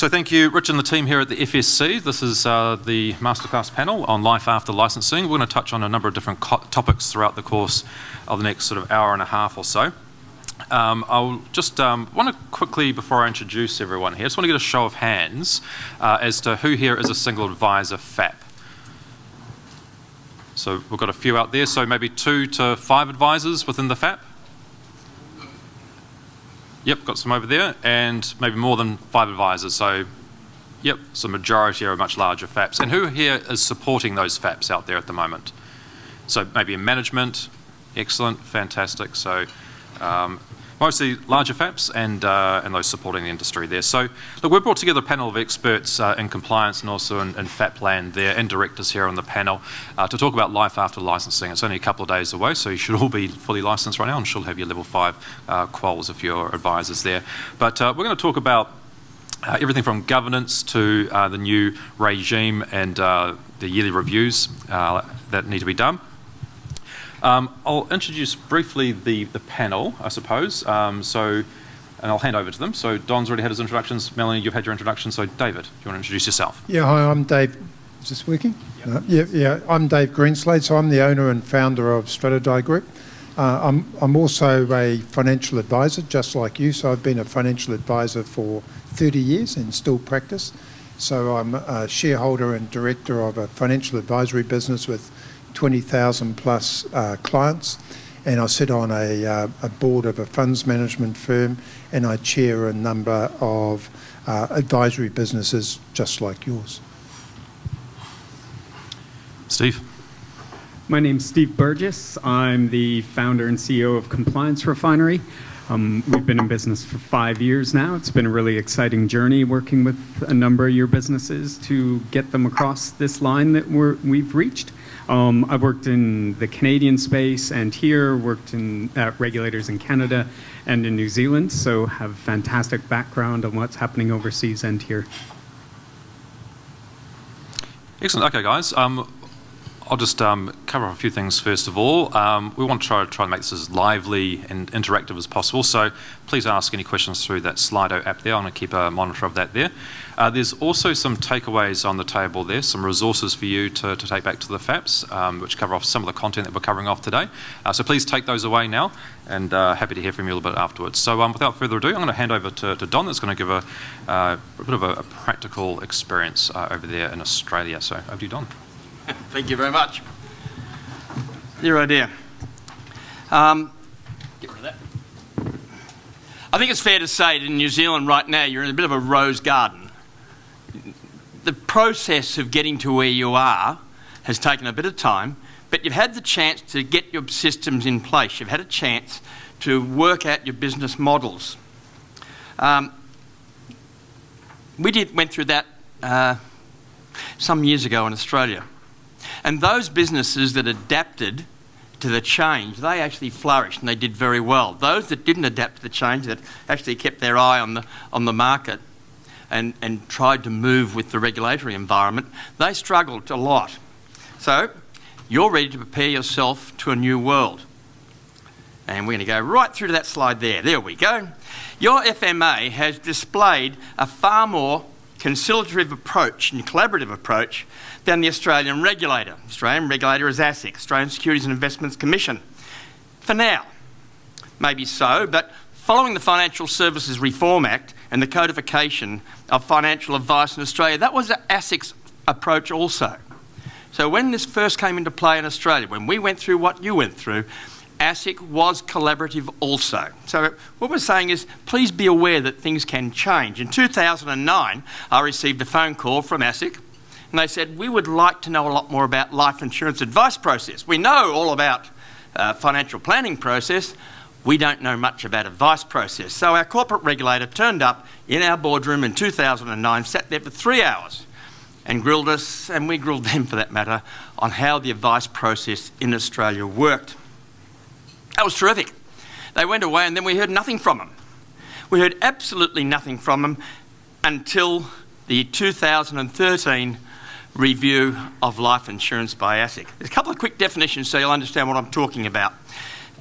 So thank you, Rich and the team here at the FSC. This is the masterclass panel on life after licensing. We're going to touch on a number of different topics throughout the course of the next sort of hour and a half or so. I'll just want to quickly, before I introduce everyone here, just want to get a show of hands as to who here is a single advisor FAP. So we've got a few out there, so maybe 2 to 5 advisors within the FAP. Yep, got some over there, and maybe more than 5 advisors. So, yep, so majority are much larger FAPs. And who here is supporting those FAPs out there at the moment? So maybe in management, excellent, fantastic. So mostly larger FAPs and those supporting the industry there. So look, we've brought together a panel of experts in compliance and also in FAP land there, and directors here on the panel to talk about life after licensing. It's only a couple of days away, so you should all be fully licensed right now and should have your level 5 quals if you're advisors there. But we're going to talk about everything from governance to the new regime and the yearly reviews that need to be done. I'll introduce briefly the panel, I suppose, and I'll hand over to them. So Don's already had his introductions. Melanie, you've had your introduction. So David, do you want to introduce yourself? Yeah, hi, I'm Dave. Is this working? Yep. I'm Dave Greenslade, so I'm the owner and founder of Strategy Group. I'm also a financial advisor, just like you. So I've been a financial advisor for 30 years and still practice. So I'm a shareholder and director of a financial advisory business with 20,000 plus clients, and I sit on a board of a funds management firm, and I chair a number of advisory businesses just like yours. Steve. My name's Steve Burgess. I'm the founder and CEO of Compliance Refinery. We've been in business for 5 years now. It's been a really exciting journey working with a number of your businesses to get them across this line that we've reached. I've worked in the Canadian space and here, worked in regulators in Canada and in New Zealand, so have fantastic background on what's happening overseas and here. Excellent. Okay, guys. I'll just cover off a few things first of all. We want to try to make this as lively and interactive as possible, so please ask any questions through that Slido app there. I'm going to keep a monitor of that there. There's also some takeaways on the table there, some resources for you to take back to the FAPs, which cover off some of the content that we're covering off today. So please take those away now, and happy to hear from you a little bit afterwards. So without further ado, I'm going to hand over to Don, that's going to give a bit of a practical experience over there in Australia. So over to you, Don. Thank you very much. Dear idea. Get rid of that. I think it's fair to say that in New Zealand right now you're in a bit of a rose garden. The process of getting to where you are has taken a bit of time, but you've had the chance to get your systems in place. You've had a chance to work out your business models. We went through that some years ago in Australia. And those businesses that adapted to the change, they actually flourished and they did very well. Those that didn't adapt to the change, that actually kept their eye on the market and tried to move with the regulatory environment, they struggled a lot. So you're ready to prepare yourself to a new world. And we're going to go right through to that slide there. There we go. Your FMA has displayed a far more conciliative approach and collaborative approach than the Australian regulator. The Australian regulator is ASIC, Australian Securities and Investments Commission. For now, maybe so, but following the Financial Services Reform Act and the codification of financial advice in Australia, that was ASIC's approach also. So when this first came into play in Australia, when we went through what you went through, ASIC was collaborative also. So what we're saying is, please be aware that things can change. In 2009, I received a phone call from ASIC, and they said, we would like to know a lot more about life insurance advice process. We know all about financial planning process. We don't know much about advice process. So our corporate regulator turned up in our boardroom in 2009, sat there for 3 hours and grilled us, and we grilled them for that matter, on how the advice process in Australia worked. That was terrific. They went away and then we heard nothing from them. We heard absolutely nothing from them until the 2013 review of life insurance by ASIC. There's a couple of quick definitions so you'll understand what I'm talking about.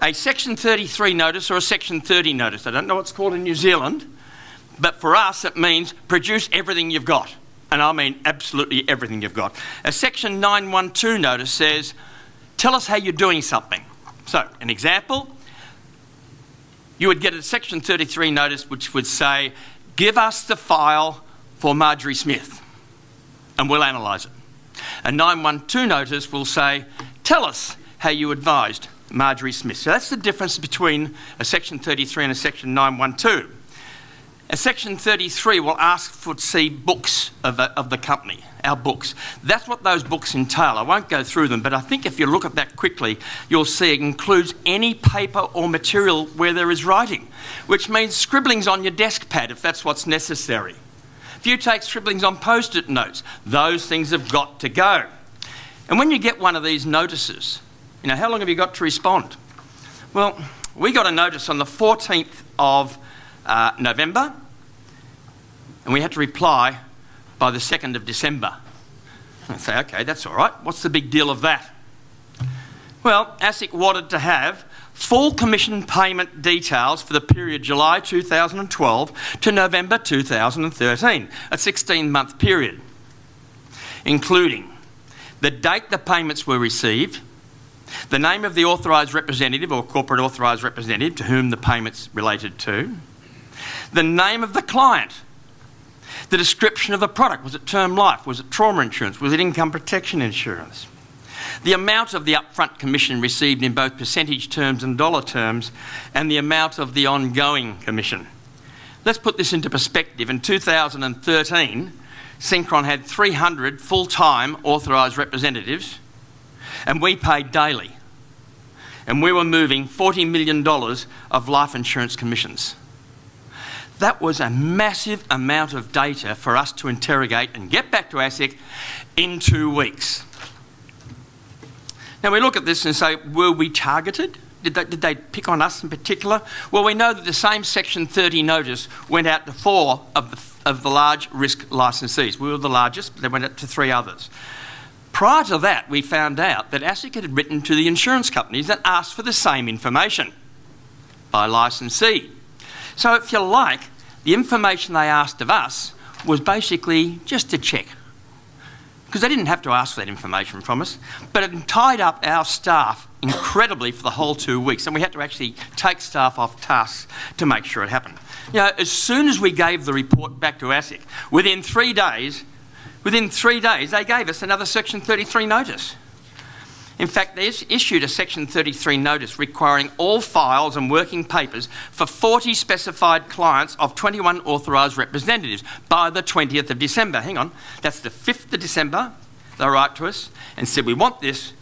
A Section 33 notice or a Section 30 notice, I don't know what it's called in New Zealand, But for us, it means produce everything you've got. And I mean absolutely everything you've got. A Section 912 notice says, tell us how you're doing something. So, an example, you would get a Section 33 notice which would say, give us the file for Marjorie Smith and we'll analyse it. A 912 notice will say, tell us how you advised Marjorie Smith. So that's the difference between a Section 33 and a Section 912. A Section 33 will ask for to see books of the company, our books. That's what those books entail. I won't go through them, but I think if you look at that quickly, you'll see it includes any paper or material where there is writing, which means scribblings on your desk pad if that's what's necessary. If you take scribblings on post-it notes, those things have got to go. And when you get one of these notices, how long have you got to respond? Well, we got a notice on the 14th of November, and we had to reply by the 2nd of December. I say, okay, that's all right. What's the big deal of that? Well, ASIC wanted to have full commission payment details for the period July 2012 to November 2013, a 16-month period, including the date the payments were received, the name of the authorised representative or corporate authorised representative to whom the payments related to, the name of the client, the description of the product. Was it term life? Was it trauma insurance? Was it income protection insurance? The amount of the upfront commission received in both percentage terms and dollar terms, and the amount of the ongoing commission. Let's put this into perspective. In 2013, Synchron had 300 full-time authorised representatives, and we paid daily. And we were moving $40 million of life insurance commissions. That was a massive amount of data for us to interrogate and get back to ASIC in 2 weeks. Now we look at this and say, were we targeted? Did they pick on us in particular? Well, we know that the same Section 30 notice went out to 4 of the large risk licensees. We were the largest, but they went out to 3 others. Prior to that, we found out that ASIC had written to the insurance companies that asked for the same information by licensee. So if you like, the information they asked of us was basically just to check. Because they didn't have to ask for that information from us, but it tied up our staff incredibly for the whole 2 weeks, and we had to actually take staff off tasks to make sure it happened. As soon as we gave the report back to ASIC, within 3 days, they gave us another Section 33 notice. In fact, they issued a Section 33 notice requiring all files and working papers for 40 specified clients of 21 authorised representatives by the 20th of December. Hang on, that's the 5th of December. They wrote to us and said, we want this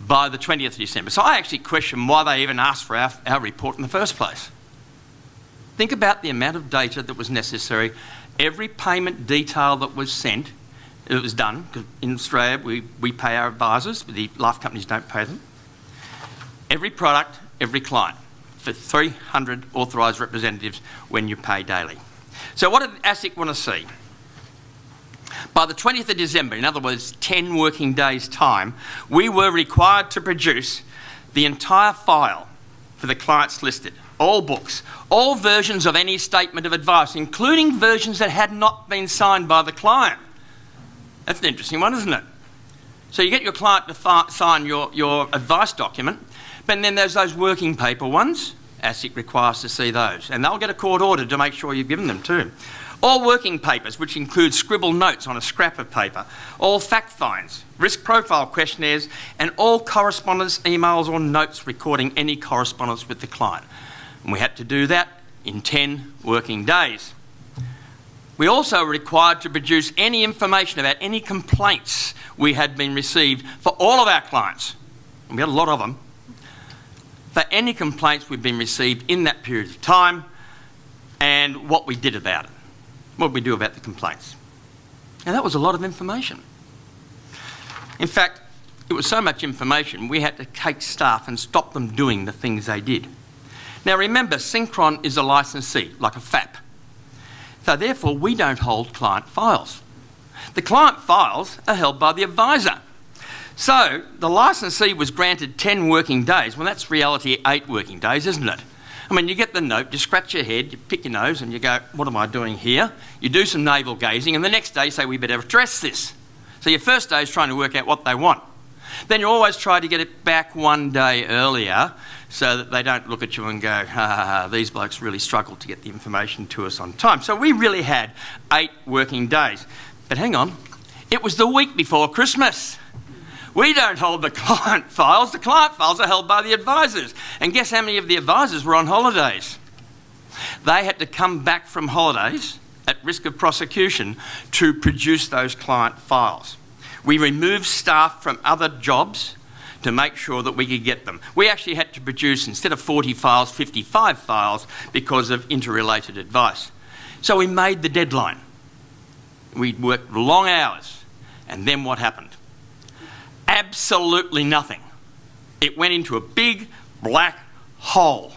by the 20th of December. So I actually question why they even asked for our report in the first place. Think about the amount of data that was necessary, every payment detail that was sent. It was done, because in Australia we pay our advisors, but the life companies don't pay them. Every product, every client, for 300 authorised representatives when you pay daily. So what did ASIC want to see? By the 20th of December, in other words, 10 working days' time, we were required to produce the entire file for the clients listed, all books, all versions of any statement of advice, including versions that had not been signed by the client. That's an interesting one, isn't it? So you get your client to sign your advice document, but then there's those working paper ones. ASIC requires to see those, and they'll get a court order to make sure you've given them too. All working papers, which include scribbled notes on a scrap of paper, all fact finds, risk profile questionnaires, and all correspondence, emails or notes recording any correspondence with the client. And we had to do that in 10 working days. We also were required to produce any information about any complaints we had been received for all of our clients. And we had a lot of them. For any complaints we've been received in that period of time and what we did about it. What did we do about the complaints? Now that was a lot of information. In fact, it was so much information we had to take staff and stop them doing the things they did. Now remember, Synchron is a licensee, like a FAP. So therefore, we don't hold client files. The client files are held by the advisor. So the licensee was granted 10 working days. Well, that's reality 8 working days, isn't it? I mean, you get the note, you scratch your head, you pick your nose and you go, what am I doing here? You do some navel gazing and the next day you say, we better address this. So your first day is trying to work out what they want. Then you always try to get it back one day earlier so that they don't look at you and go, ha, ha, ha, these blokes really struggled to get the information to us on time. So we really had 8 working days. But hang on, it was the week before Christmas. We don't hold the client files. The client files are held by the advisors. And guess how many of the advisors were on holidays? They had to come back from holidays at risk of prosecution to produce those client files. We removed staff from other jobs to make sure that we could get them. We actually had to produce, instead of 40 files, 55 files because of interrelated advice. So we made the deadline. We worked long hours. And then what happened? Absolutely nothing. It went into a big black hole.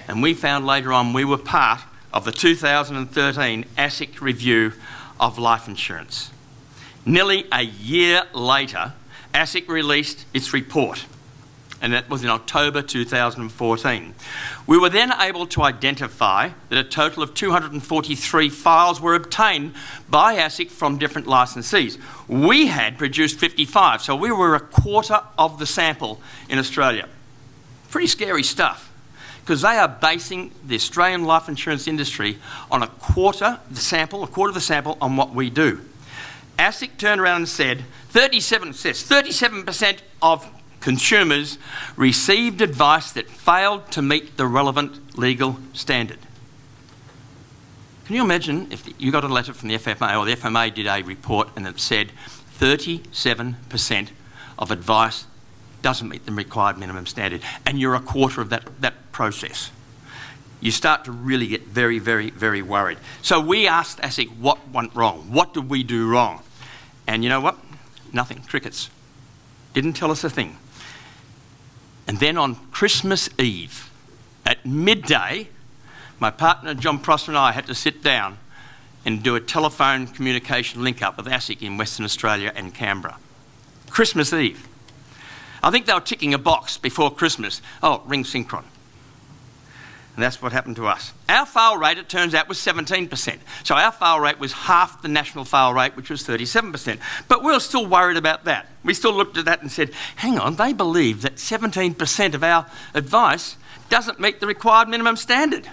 And we found later on we were part of the 2013 ASIC review of life insurance. Nearly a year later, ASIC released its report, and that was in October 2014. We were then able to identify that a total of 243 files were obtained by ASIC from different licensees. We had produced 55, so we were a quarter of the sample in Australia. Pretty scary stuff, because they are basing the Australian life insurance industry on a quarter of the sample on what we do. ASIC turned around and said 37% of consumers received advice that failed to meet the relevant legal standard. Can you imagine if you got a letter from the FMA, or the FMA did a report and it said 37% of advice doesn't meet the required minimum standard, and you're a quarter of that process? You start to really get very, very, very worried. So we asked ASIC what went wrong. What did we do wrong? And you know what? Nothing. Crickets. Didn't tell us a thing. And then on Christmas Eve, at midday, my partner John Prosser and I had to sit down and do a telephone communication link-up with ASIC in Western Australia and Canberra. Christmas Eve. I think they were ticking a box before Christmas. Oh, ring Synchron. And that's what happened to us. Our fail rate, it turns out, was 17%. So our fail rate was half the national fail rate, which was 37%. But we were still worried about that. We still looked at that and said, hang on, they believe that 17% of our advice doesn't meet the required minimum standard.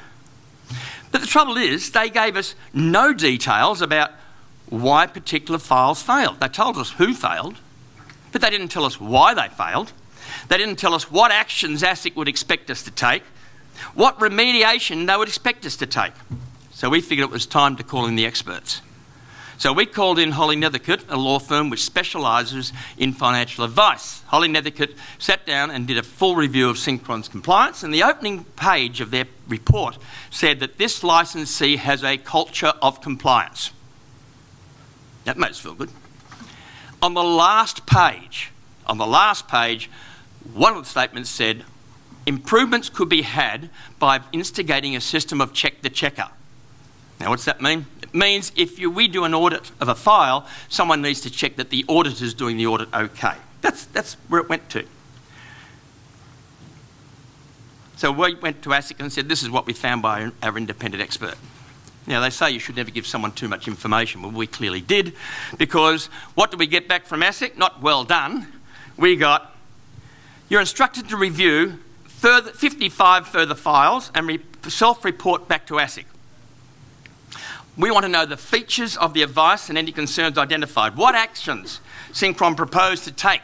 But the trouble is, they gave us no details about why particular files failed. They told us who failed, but they didn't tell us why they failed. They didn't tell us what actions ASIC would expect us to take, what remediation they would expect us to take. So we figured it was time to call in the experts. So we called in Holly Nethercote, a law firm which specialises in financial advice. Holly Nethercote sat down and did a full review of Synchron's compliance, and the opening page of their report said that this licensee has a culture of compliance. That made us feel good. On the last page, one of the statements said, improvements could be had by instigating a system of check the checker. Now, what's that mean? It means if we do an audit of a file, someone needs to check that the auditor's doing the audit okay. That's where it went to. So we went to ASIC and said, this is what we found by our independent expert. Now, they say you should never give someone too much information. Well, we clearly did, because what did we get back from ASIC? Not well done. We got, you're instructed to review 55 further files and self-report back to ASIC. We want to know the features of the advice and any concerns identified. What actions Synchron proposed to take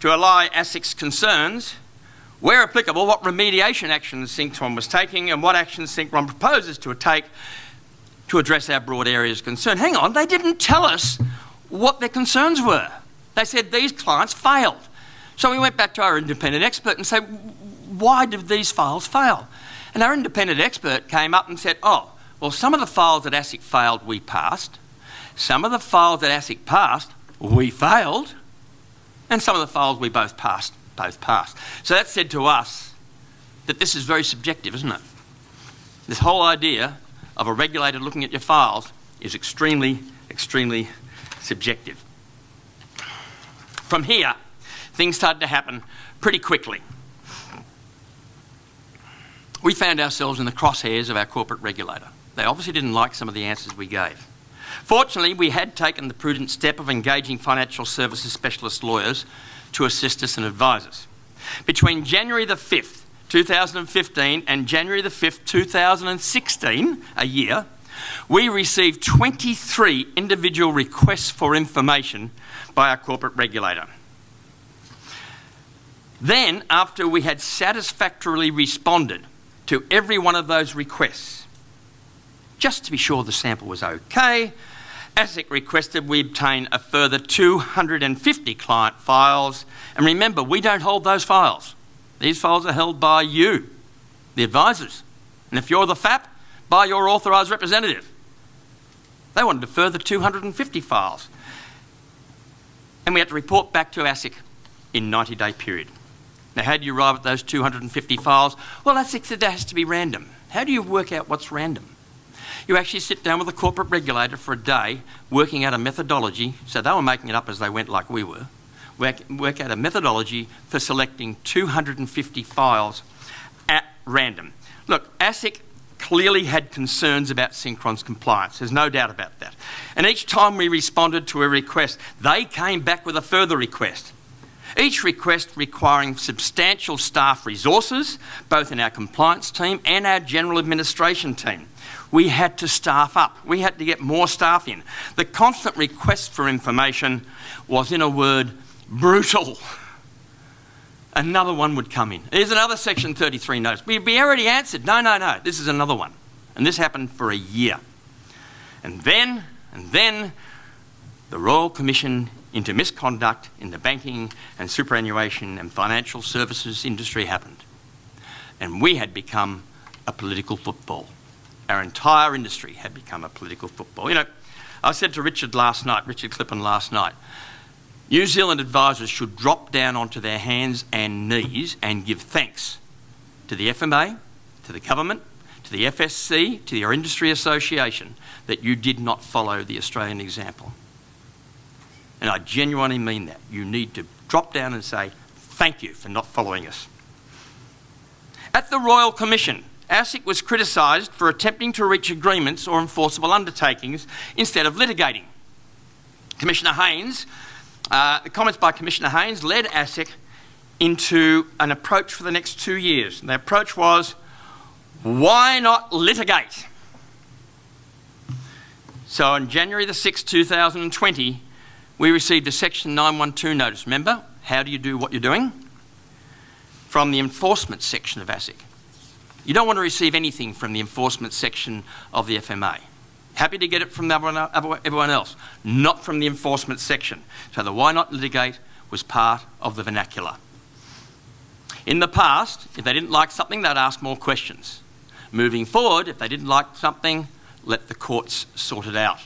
to allay ASIC's concerns, where applicable, what remediation actions Synchron was taking, and what actions Synchron proposes to take to address our broad areas of concern. Hang on, they didn't tell us what their concerns were. They said these clients failed. So we went back to our independent expert and said, why did these files fail? And our independent expert came up and said, oh, well, some of the files that ASIC failed, we passed. Some of the files that ASIC passed, we failed. And some of the files we both passed. So that said to us that this is very subjective, isn't it? This whole idea of a regulator looking at your files is extremely, extremely subjective. From here, things started to happen pretty quickly. we found ourselves in the crosshairs of our corporate regulator. They obviously didn't like some of the answers we gave. Fortunately, we had taken the prudent step of engaging financial services specialist lawyers to assist us and advise us. Between January the 5th, 2015 and January the 5th, 2016, a year, we received 23 individual requests for information by our corporate regulator. Then, after we had satisfactorily responded to every one of those requests, just to be sure the sample was okay, ASIC requested we obtain a further 250 client files. And remember, we don't hold those files. These files are held by you, the advisors. And if you're the FAP, by your authorised representative. They wanted a further 250 files. And we had to report back to ASIC in 90-day period. Now, how do you arrive at those 250 files? Well, ASIC said that has to be random. How do you work out what's random? You actually sit down with a corporate regulator for a day, working out a methodology. So they were making it up as they went, like we were. Work out a methodology for selecting 250 files at random. Look, ASIC clearly had concerns about Synchron's compliance. There's no doubt about that. And each time we responded to a request, they came back with a further request. Each request requiring substantial staff resources, both in our compliance team and our general administration team. We had to staff up. We had to get more staff in. The constant request for information was, in a word, brutal. Another one would come in. Here's another Section 33 notice. We already answered. No. This is another one. And this happened for a year. And then the Royal Commission into Misconduct in the banking and superannuation and financial services industry happened. And we had become a political football. Our entire industry had become a political football. You know, I said to Richard Clippen last night, New Zealand advisors should drop down onto their hands and knees and give thanks to the FMA, to the government, to the FSC, to your industry association, that you did not follow the Australian example. And I genuinely mean that. You need to drop down and say, thank you for not following us. At the Royal Commission, ASIC was criticised for attempting to reach agreements or enforceable undertakings instead of litigating. Commissioner Haynes, the comments by Commissioner Haynes led ASIC into an approach for the next 2 years. And the approach was, why not litigate? So on January the 6th, 2020, we received a Section 912 notice. Remember, how do you do what you're doing? From the enforcement section of ASIC. You don't want to receive anything from the enforcement section of the FMA. Happy to get it from everyone else, not from the enforcement section. So the why not litigate was part of the vernacular. In the past, if they didn't like something, they'd ask more questions. Moving forward, if they didn't like something, let the courts sort it out.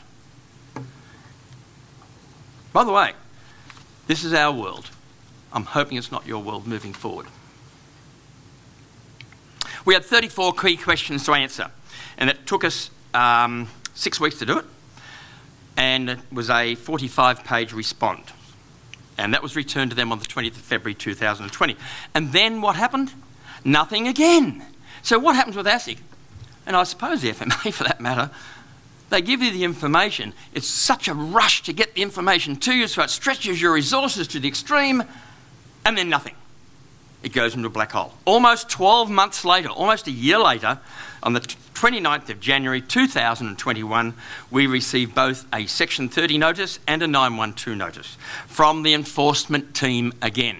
By the way, this is our world. I'm hoping it's not your world moving forward. We had 34 key questions to answer, and it took us 6 weeks to do it, and it was a 45-page respond. And that was returned to them on the 20th of February 2020. And then what happened? Nothing again. So what happens with ASIC? And I suppose the FMA for that matter, they give you the information. It's such a rush to get the information to you, so it stretches your resources to the extreme, and then nothing. It goes into a black hole. Almost 12 months later, almost a year later, on the 29th of January 2021, we received both a Section 30 notice and a 912 notice from the enforcement team again,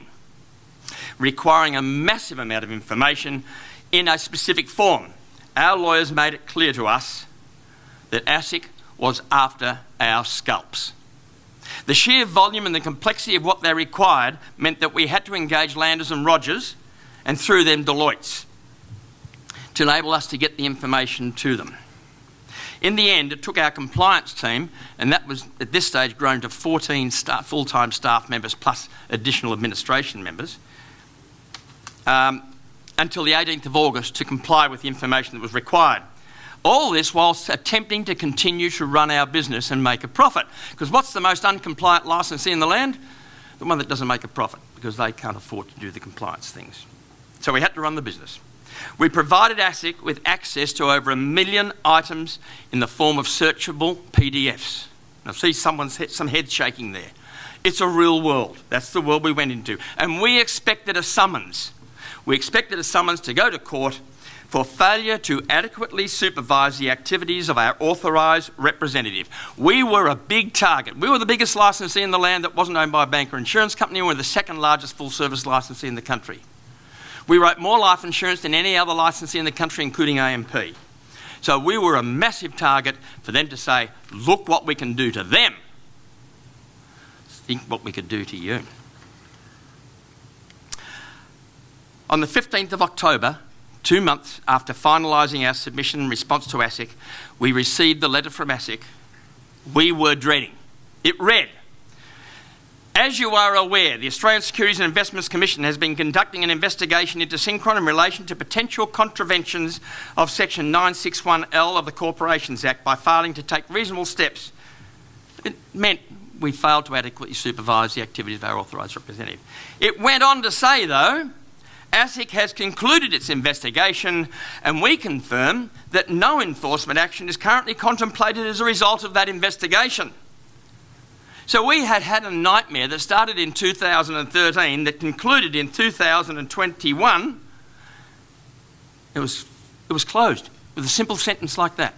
requiring a massive amount of information in a specific form. Our lawyers made it clear to us that ASIC was after our scalps. The sheer volume and the complexity of what they required meant that we had to engage Landers and Rogers, and through them Deloitte's, to enable us to get the information to them. In the end, it took our compliance team, and that was at this stage grown to 14 full-time staff members plus additional administration members, until the 18th of August to comply with the information that was required. All this whilst attempting to continue to run our business and make a profit. Because what's the most uncompliant licensee in the land? The one that doesn't make a profit, because they can't afford to do the compliance things. So we had to run the business. We provided ASIC with access to over 1 million items in the form of searchable PDFs. I see some head shaking there. It's a real world. That's the world we went into. And we expected a summons. We expected a summons to go to court for failure to adequately supervise the activities of our authorised representative. We were a big target. We were the biggest licensee in the land that wasn't owned by a bank or insurance company. We were the second largest full-service licensee in the country. We wrote more life insurance than any other licensee in the country, including AMP. So we were a massive target for them to say, look what we can do to them. Think what we could do to you. On the 15th of October, 2 months after finalising our submission in response to ASIC, we received the letter from ASIC we were dreading. It read, as you are aware, the Australian Securities and Investments Commission has been conducting an investigation into Synchron in relation to potential contraventions of Section 961L of the Corporations Act by failing to take reasonable steps. It meant we failed to adequately supervise the activities of our authorised representative. It went on to say, though, ASIC has concluded its investigation and we confirm that no enforcement action is currently contemplated as a result of that investigation. So we had a nightmare that started in 2013 that concluded in 2021. It was closed with a simple sentence like that.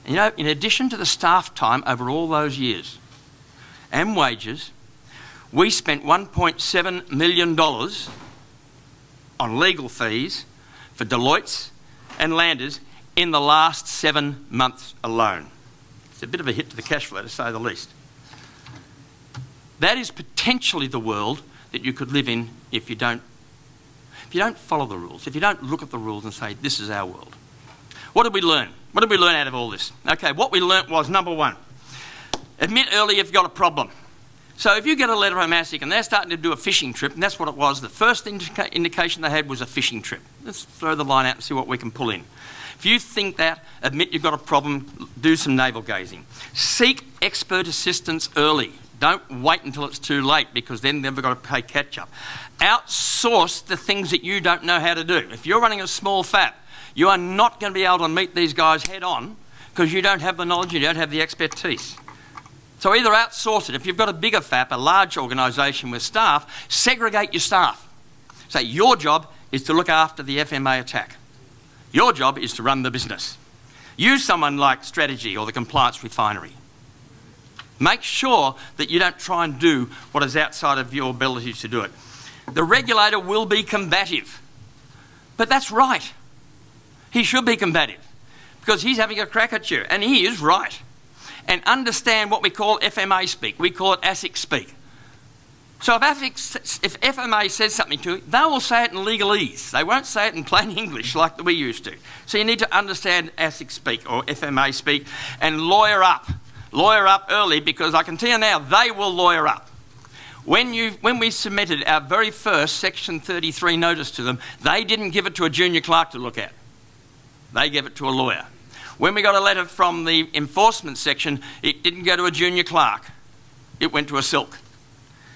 And you know, in addition to the staff time over all those years and wages, we spent $1.7 million on legal fees for Deloitte's and Landers in the last 7 months alone. It's a bit of a hit to the cash flow, to say the least. That is potentially the world that you could live in if you don't follow the rules, if you don't look at the rules and say, this is our world. What did we learn? What did we learn out of all this? Okay, what we learnt was, number one, admit early if you've got a problem. So if you get a letter from ASIC and they're starting to do a fishing trip, and that's what it was, the first indication they had was a fishing trip. Let's throw the line out and see what we can pull in. If you think that, admit you've got a problem, do some navel gazing. Seek expert assistance early. Don't wait until it's too late, because then they've got to pay catch up. Outsource the things that you don't know how to do. If you're running a small FAP, you are not going to be able to meet these guys head on because you don't have the knowledge, you don't have the expertise. So either outsource it. If you've got a bigger FAP, a large organisation with staff, segregate your staff. Say your job is to look after the FMA attack. Your job is to run the business. Use someone like strategy or the compliance refinery. Make sure that you don't try and do what is outside of your ability to do it. The regulator will be combative. But that's right. He should be combative because he's having a crack at you, and he is right. And understand what we call FMA speak. We call it ASIC speak. So if FMA says something to you, they will say it in legalese. They won't say it in plain English like we used to. So you need to understand ASIC speak or FMA speak and lawyer up. Lawyer up early, because I can tell you now, they will lawyer up. When we submitted our very first Section 33 notice to them, they didn't give it to a junior clerk to look at. They gave it to a lawyer. When we got a letter from the enforcement section, it didn't go to a junior clerk. It went to a silk.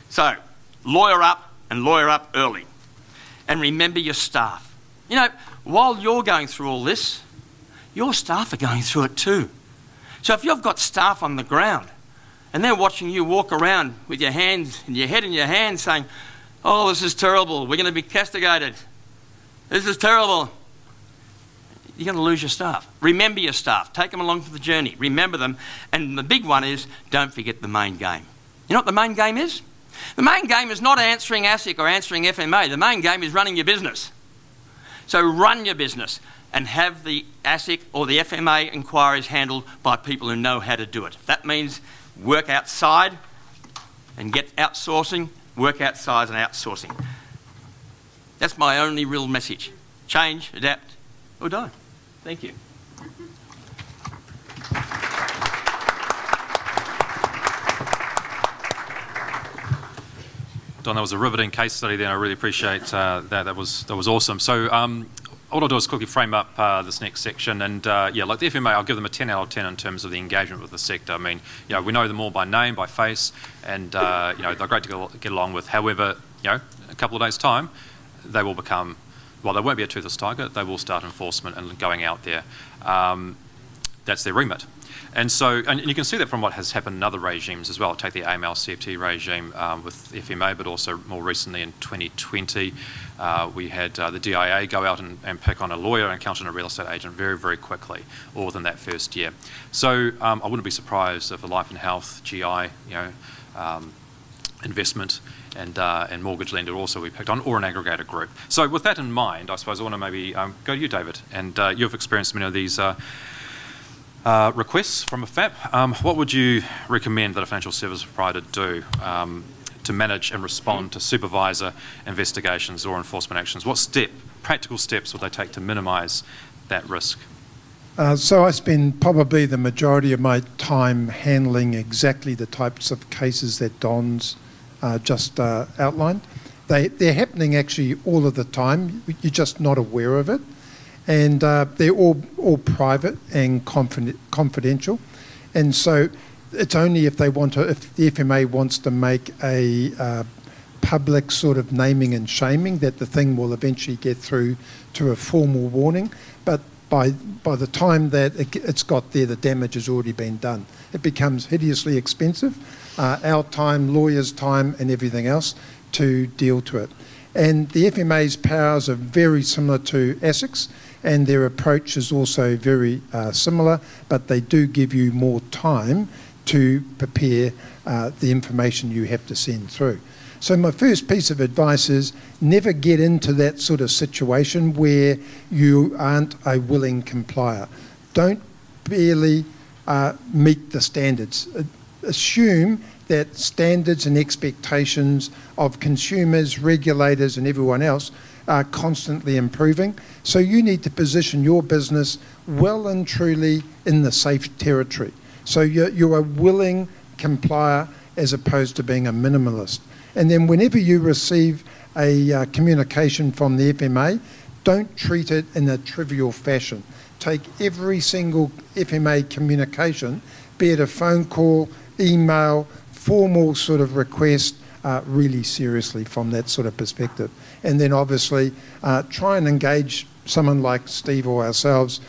So, lawyer up and lawyer up early. And remember your staff. You know, while you're going through all this, your staff are going through it too. So if you've got staff on the ground and they're watching you walk around with your hands and your head in your hands saying, oh, this is terrible, we're going to be castigated, this is terrible, you're going to lose your staff. Remember your staff. Take them along for the journey. Remember them. And the big one is, don't forget the main game. You know what the main game is? The main game is not answering ASIC or answering FMA. The main game is running your business. So run your business and have the ASIC or the FMA inquiries handled by people who know how to do it. If that means work outside and get outsourcing, work outside and outsourcing. That's my only real message. Change, adapt, or die. Thank you. Don, that was a riveting case study there. I really appreciate that. That was awesome. So what I'll do is quickly frame up this next section. And yeah, like the FMA, I'll give them a 10 out of 10 in terms of the engagement with the sector. I mean, you know, we know them all by name, by face, and you know, they're great to get along with. However, you know, a couple of days' time, they will become well, they won't be a toothless tiger. They will start enforcement and going out there. That's their remit. And so, and you can see that from what has happened in other regimes as well. Take the AML-CFT regime with FMA, but also more recently in 2020, we had the DIA go out and pick on a lawyer, an accountant, and a real estate agent very, very quickly, all within that first year. So I wouldn't be surprised if a life and health, GI, investment and mortgage lender also we picked on, or an aggregator group. So with that in mind, I suppose I want to maybe go to you, David, and you've experienced many of these requests from a FAP. What would you recommend that a financial service provider do to manage and respond to supervisor investigations or enforcement actions? What practical steps would they take to minimise that risk? So I spend probably the majority of my time handling exactly the types of cases that Don's just outlined. They're happening actually all of the time. You're just not aware of it. And they're all private and confidential. And so it's only if the FMA wants to make a public sort of naming and shaming that the thing will eventually get through to a formal warning. But by the time that it's got there, the damage has already been done. It becomes hideously expensive, our time, lawyers' time, and everything else to deal to it. And the FMA's powers are very similar to ASIC's, and their approach is also very similar, but they do give you more time to prepare the information you have to send through. So my first piece of advice is never get into that sort of situation where you aren't a willing complier. Don't barely meet the standards. Assume that standards and expectations of consumers, regulators, and everyone else are constantly improving. So you need to position your business well and truly in the safe territory. So you're a willing complier as opposed to being a minimalist. And then whenever you receive a communication from the FMA, don't treat it in a trivial fashion. Take every single FMA communication, be it a phone call, email, formal sort of request, really seriously from that sort of perspective. And then obviously try and engage someone like Steve or ourselves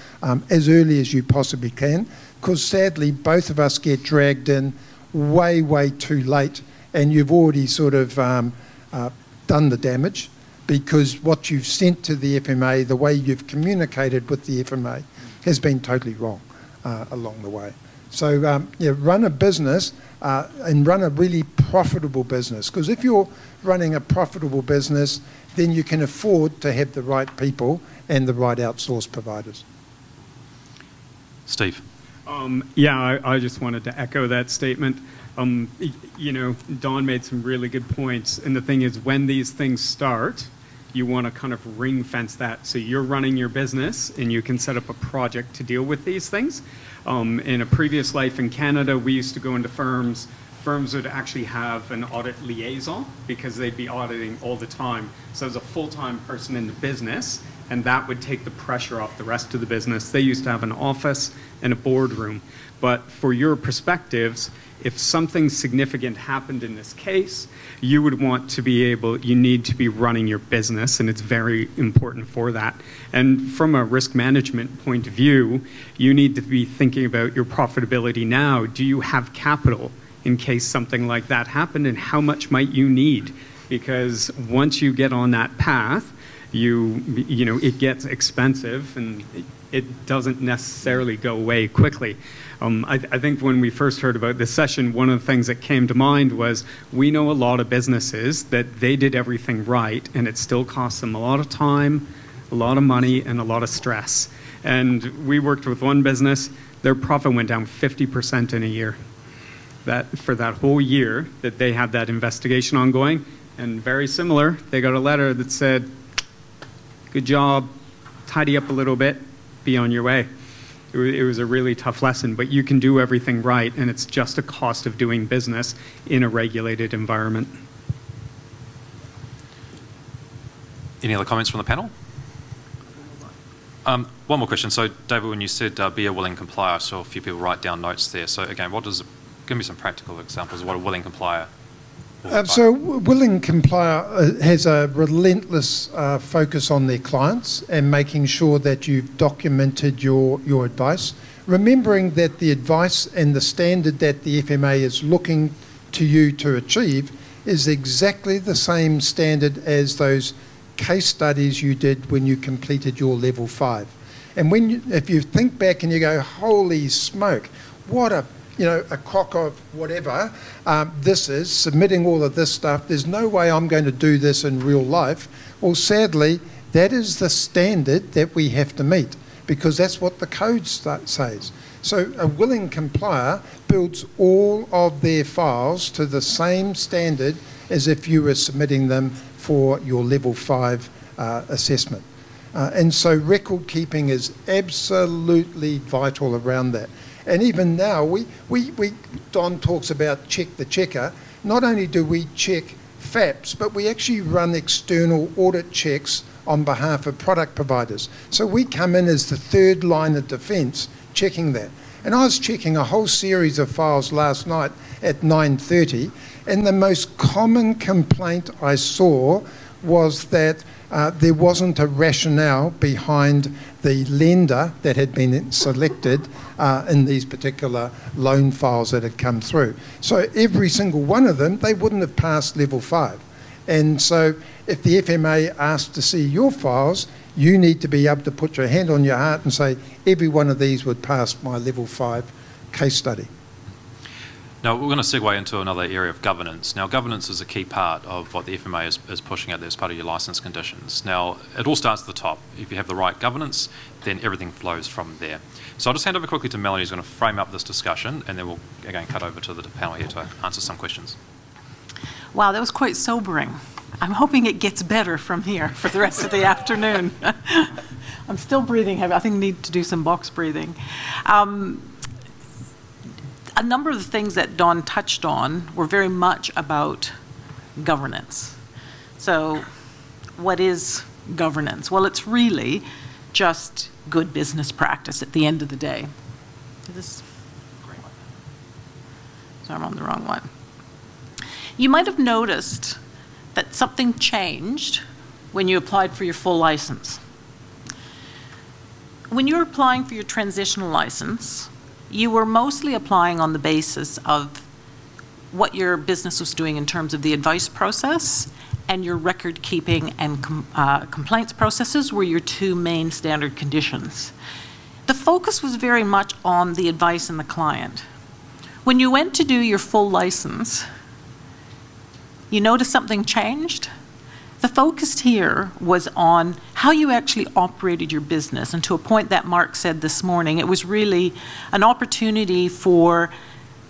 as early as you possibly can, because sadly both of us get dragged in way, way too late, and you've already sort of done the damage because what you've sent to the FMA, the way you've communicated with the FMA has been totally wrong along the way. So run a business and run a really profitable business, because if you're running a profitable business, then you can afford to have the right people and the right outsource providers. Steve. I just wanted to echo that statement. Don made some really good points, and the thing is, when these things start, you want to kind of ring fence that. So you're running your business and you can set up a project to deal with these things. In a previous life in Canada, we used to go into firms. Firms would actually have an audit liaison because they'd be auditing all the time. So there's a full-time person in the business, and that would take the pressure off the rest of the business. They used to have an office and a boardroom. But for your perspectives, if something significant happened in this case, you would want to be you need to be running your business, and it's very important for that. And from a risk management point of view, you need to be thinking about your profitability now. Do you have capital in case something like that happened, and how much might you need? Because once you get on that path, it gets expensive, and it doesn't necessarily go away quickly. I think when we first heard about this session, one of the things that came to mind was we know a lot of businesses that they did everything right, and it still costs them a lot of time, a lot of money, and a lot of stress. And we worked with one business, their profit went down 50% in a year. For that whole year that they had that investigation ongoing, and very similar, they got a letter that said, good job, tidy up a little bit, be on your way. It was a really tough lesson, but you can do everything right, and it's just a cost of doing business in a regulated environment. Any other comments from the panel? One more question. So, David, when you said be a willing complier, I saw a few people write down notes there. So, again, give me some practical examples of what a willing complier So Willing Complier has a relentless focus on their clients and making sure that you've documented your advice, remembering that the advice and the standard that the FMA is looking to you to achieve is exactly the same standard as those case studies you did when you completed your level 5. And if you think back and you go, holy smoke, what a crock of whatever this is, submitting all of this stuff, there's no way I'm going to do this in real life. Well, sadly, that is the standard that we have to meet, because that's what the code says. So a Willing Complier builds all of their files to the same standard as if you were submitting them for your level 5 assessment. And so record keeping is absolutely vital around that. And even now, Don talks about check the checker. Not only do we check FAPs, but we actually run external audit checks on behalf of product providers. So we come in as the third line of defence checking that. And I was checking a whole series of files last night at 9:30, and the most common complaint I saw was that there wasn't a rationale behind the lender that had been selected in these particular loan files that had come through. So every single one of them, they wouldn't have passed level 5. And so if the FMA asked to see your files, you need to be able to put your hand on your heart and say, every one of these would pass my level 5 case study. Now, we're going to segue into another area of governance. Now, governance is a key part of what the FMA is pushing out there as part of your licence conditions. Now, it all starts at the top. If you have the right governance, then everything flows from there. So I'll just hand over quickly to Melanie, who's going to frame up this discussion, and then we'll again cut over to the panel here to answer some questions. Wow, that was quite sobering. I'm hoping it gets better from here for the rest of the afternoon. I'm still breathing heavy. I think I need to do some box breathing. A number of the things that Don touched on were very much about governance. So what is governance? Well, it's really just good business practice at the end of the day. So I'm on the wrong one. You might have noticed that something changed when you applied for your full license. When you were applying for your transitional license, you were mostly applying on the basis of what your business was doing in terms of the advice process, and your record keeping and complaints processes were your two main standard conditions. The focus was very much on the advice and the client. When you went to do your full license, you noticed something changed? The focus here was on how you actually operated your business. And to a point that Mark said this morning, it was really an opportunity for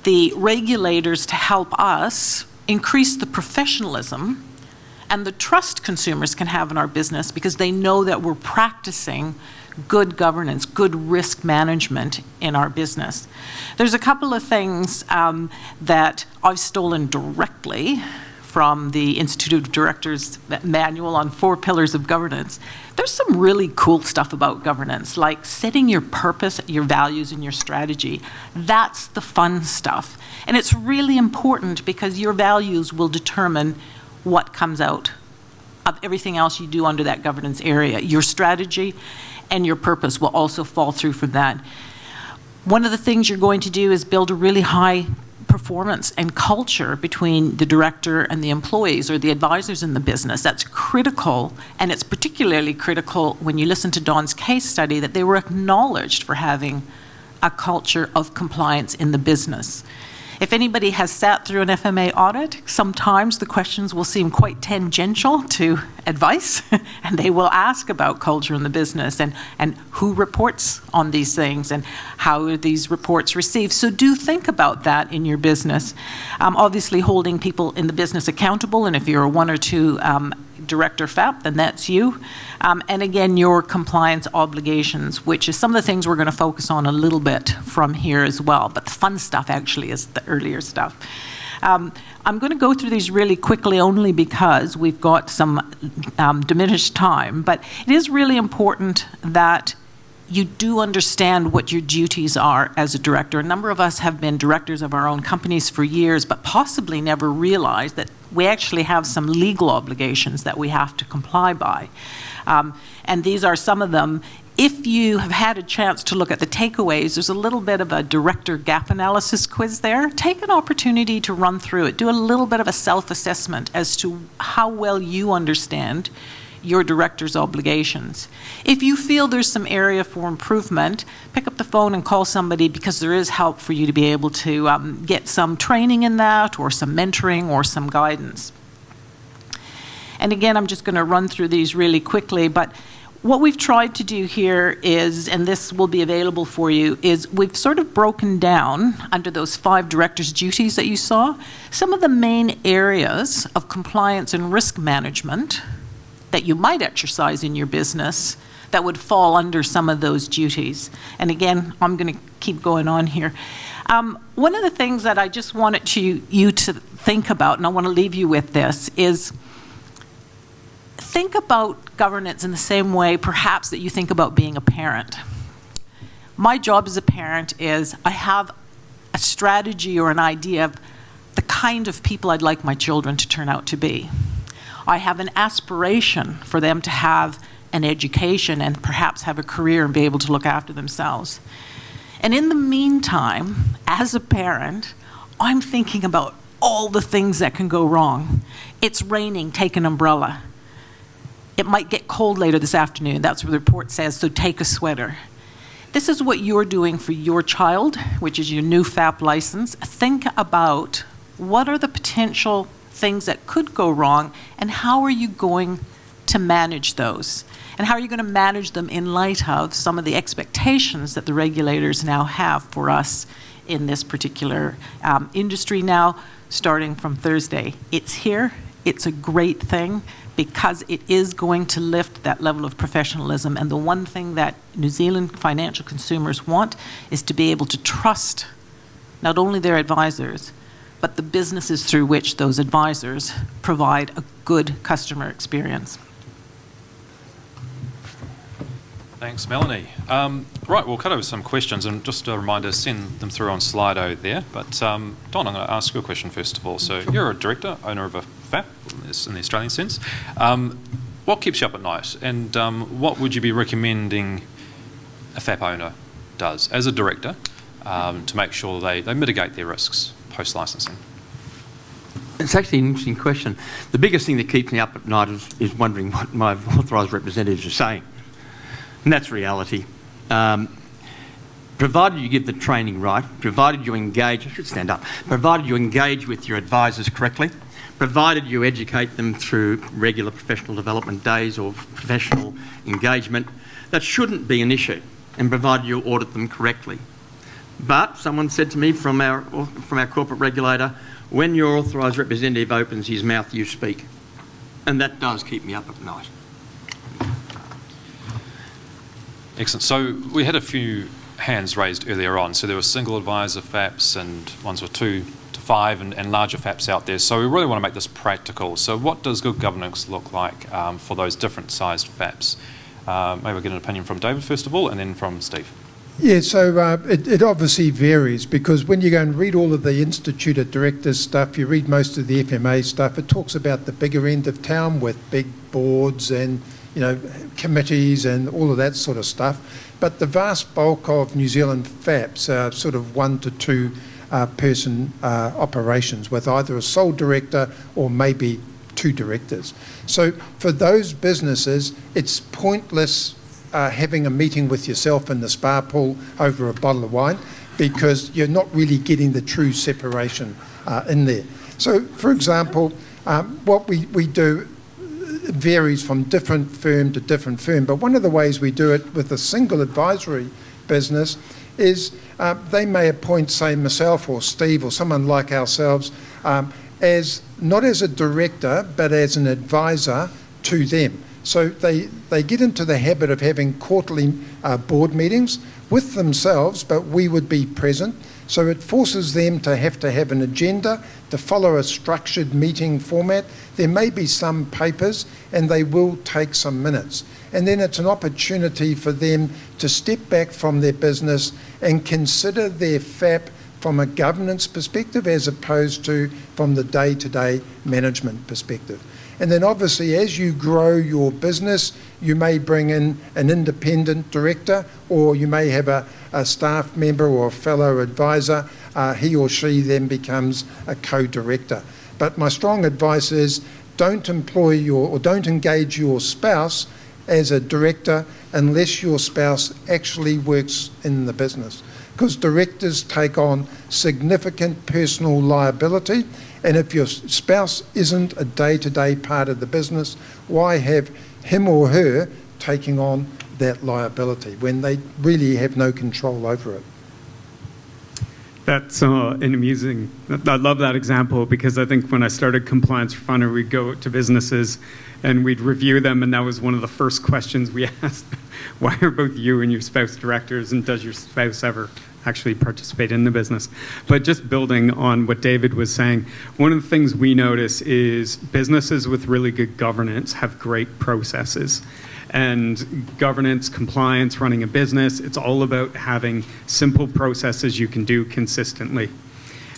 the regulators to help us increase the professionalism and the trust consumers can have in our business, because they know that we're practicing good governance, good risk management in our business. There's a couple of things that I've stolen directly from the Institute of Directors manual on 4 pillars of governance. There's some really cool stuff about governance, like setting your purpose, your values, and your strategy. That's the fun stuff. And it's really important because your values will determine what comes out of everything else you do under that governance area. Your strategy and your purpose will also fall through from that. One of the things you're going to do is build a really high performance and culture between the director and the employees or the advisors in the business. That's critical, and it's particularly critical when you listen to Don's case study that they were acknowledged for having a culture of compliance in the business. If anybody has sat through an FMA audit, sometimes the questions will seem quite tangential to advice, and they will ask about culture in the business and who reports on these things and how are these reports received. So do think about that in your business. Obviously, holding people in the business accountable, and if you're a 1 or 2 director FAP, then that's you. And again, your compliance obligations, which is some of the things we're going to focus on a little bit from here as well. But the fun stuff actually is the earlier stuff. I'm going to go through these really quickly only because we've got some diminished time. But it is really important that you do understand what your duties are as a director. A number of us have been directors of our own companies for years, but possibly never realized that we actually have some legal obligations that we have to comply by. And these are some of them. If you have had a chance to look at the takeaways, there's a little bit of a director gap analysis quiz there. Take an opportunity to run through it. Do a little bit of a self-assessment as to how well you understand your director's obligations. If you feel there's some area for improvement, pick up the phone and call somebody, because there is help for you to be able to get some training in that, or some mentoring, or some guidance. And again, I'm just going to run through these really quickly, but what we've tried to do here is, and this will be available for you, is we've sort of broken down under those 5 directors' duties that you saw, some of the main areas of compliance and risk management that you might exercise in your business that would fall under some of those duties. And again, I'm going to keep going on here. One of the things that I just wanted you to think about, and I want to leave you with this, is think about governance in the same way perhaps that you think about being a parent. My job as a parent is I have a strategy or an idea of the kind of people I'd like my children to turn out to be. I have an aspiration for them to have an education and perhaps have a career and be able to look after themselves. And in the meantime, as a parent, I'm thinking about all the things that can go wrong. It's raining, take an umbrella. It might get cold later this afternoon, that's what the report says, so take a sweater. This is what you're doing for your child, which is your new FAP license. Think about what are the potential things that could go wrong, and how are you going to manage those? And how are you going to manage them in light of some of the expectations that the regulators now have for us in this particular industry now, starting from Thursday. It's here. It's a great thing, because it is going to lift that level of professionalism. And the one thing that New Zealand financial consumers want is to be able to trust not only their advisors, but the businesses through which those advisors provide a good customer experience. Thanks, Melanie. Right, we'll cut over some questions, and just a reminder, send them through on Slido there. But Don, I'm going to ask you a question first of all. So you're a director, owner of a FAP, in the Australian sense. What keeps you up at night, and what would you be recommending a FAP owner does as a director to make sure they mitigate their risks post-licensing? It's actually an interesting question. The biggest thing that keeps me up at night is wondering what my authorised representatives are saying. And that's reality. Provided you give the training right, provided you engage, I should stand up, provided you engage with your advisors correctly, provided you educate them through regular professional development days or professional engagement, that shouldn't be an issue, and provided you audit them correctly. But someone said to me from our corporate regulator, when your authorised representative opens his mouth, you speak. And that does keep me up at night. Excellent. So we had a few hands raised earlier on. So there were single advisor FAPs and ones with 2 to 5 and larger FAPs out there. So we really want to make this practical. So what does good governance look like for those different sized FAPs? Maybe we'll get an opinion from David first of all, and then from Steve. Yeah, so it obviously varies, because when you go and read all of the Institute of Directors stuff, you read most of the FMA stuff, it talks about the bigger end of town with big boards and, you know, committees and all of that sort of stuff. But the vast bulk of New Zealand FAPs are sort of 1 to 2 person operations with either a sole director or maybe 2 directors. So for those businesses, it's pointless having a meeting with yourself in the spa pool over a bottle of wine, because you're not really getting the true separation in there. So, for example, what we do varies from different firm to different firm, but one of the ways we do it with a single advisory business is they may appoint, say, myself or Steve or someone like ourselves as not as a director but as an advisor to them. So they get into the habit of having quarterly board meetings with themselves, but we would be present. So it forces them to have an agenda, to follow a structured meeting format. There may be some papers, and they will take some minutes. And then it's an opportunity for them to step back from their business and consider their FAP from a governance perspective as opposed to from the day-to-day management perspective. And then obviously as you grow your business, you may bring in an independent director, or you may have a staff member or a fellow advisor. He or she then becomes a co-director. But my strong advice is don't engage your spouse as a director unless your spouse actually works in the business. Because directors take on significant personal liability, and if your spouse isn't a day-to-day part of the business, why have him or her taking on that liability when they really have no control over it? That's an amusing, I love that example, because I think when I started Compliance Refinery, we'd go to businesses and we'd review them, and that was one of the first questions we asked. Why are both you and your spouse directors, and does your spouse ever actually participate in the business? But just building on what David was saying, one of the things we notice is businesses with really good governance have great processes. And governance, compliance, running a business, it's all about having simple processes you can do consistently.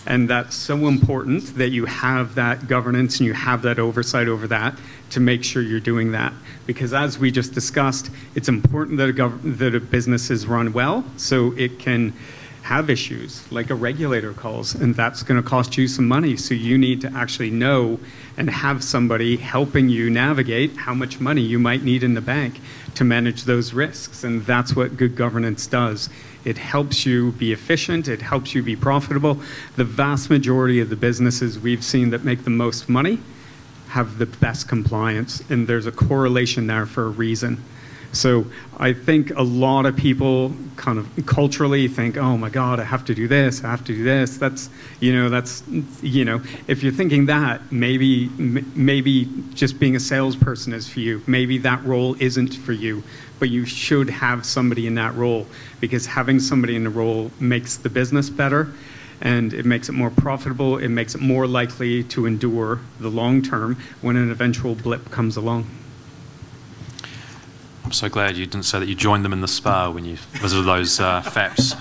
And that's so important that you have that governance and you have that oversight over that to make sure you're doing that. Because as we just discussed, it's important that a business is run well so it can have issues like a regulator calls, and that's going to cost you some money. So you need to actually know and have somebody helping you navigate how much money you might need in the bank to manage those risks. And that's what good governance does. It helps you be efficient. It helps you be profitable. The vast majority of the businesses we've seen that make the most money have the best compliance, and there's a correlation there for a reason. So I think a lot of people kind of culturally think, oh my God, I have to do this, I have to do this. That's, if you're thinking that, maybe just being a salesperson is for you. Maybe that role isn't for you, but you should have somebody in that role, because having somebody in the role makes the business better, and it makes it more profitable. It makes it more likely to endure the long term when an eventual blip comes along. I'm so glad you didn't say that you joined them in the spa when you visited those FAPs.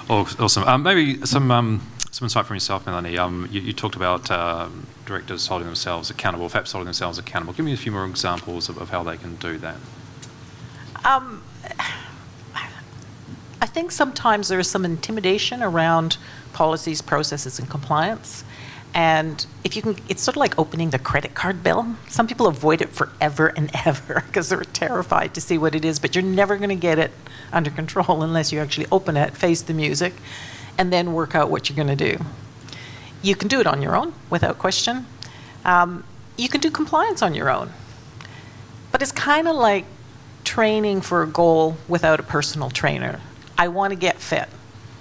Awesome. Maybe some insight from yourself, Melanie. You talked about directors holding themselves accountable, FAPs holding themselves accountable. Give me a few more examples of how they can do that. I think sometimes there is some intimidation around policies, processes, and compliance. And if you can, it's sort of like opening the credit card bill. Some people avoid it forever and ever because they're terrified to see what it is, but you're never going to get it under control unless you actually open it, face the music, and then work out what you're going to do. You can do it on your own, without question. You can do compliance on your own. But it's kind of like training for a goal without a personal trainer. I want to get fit.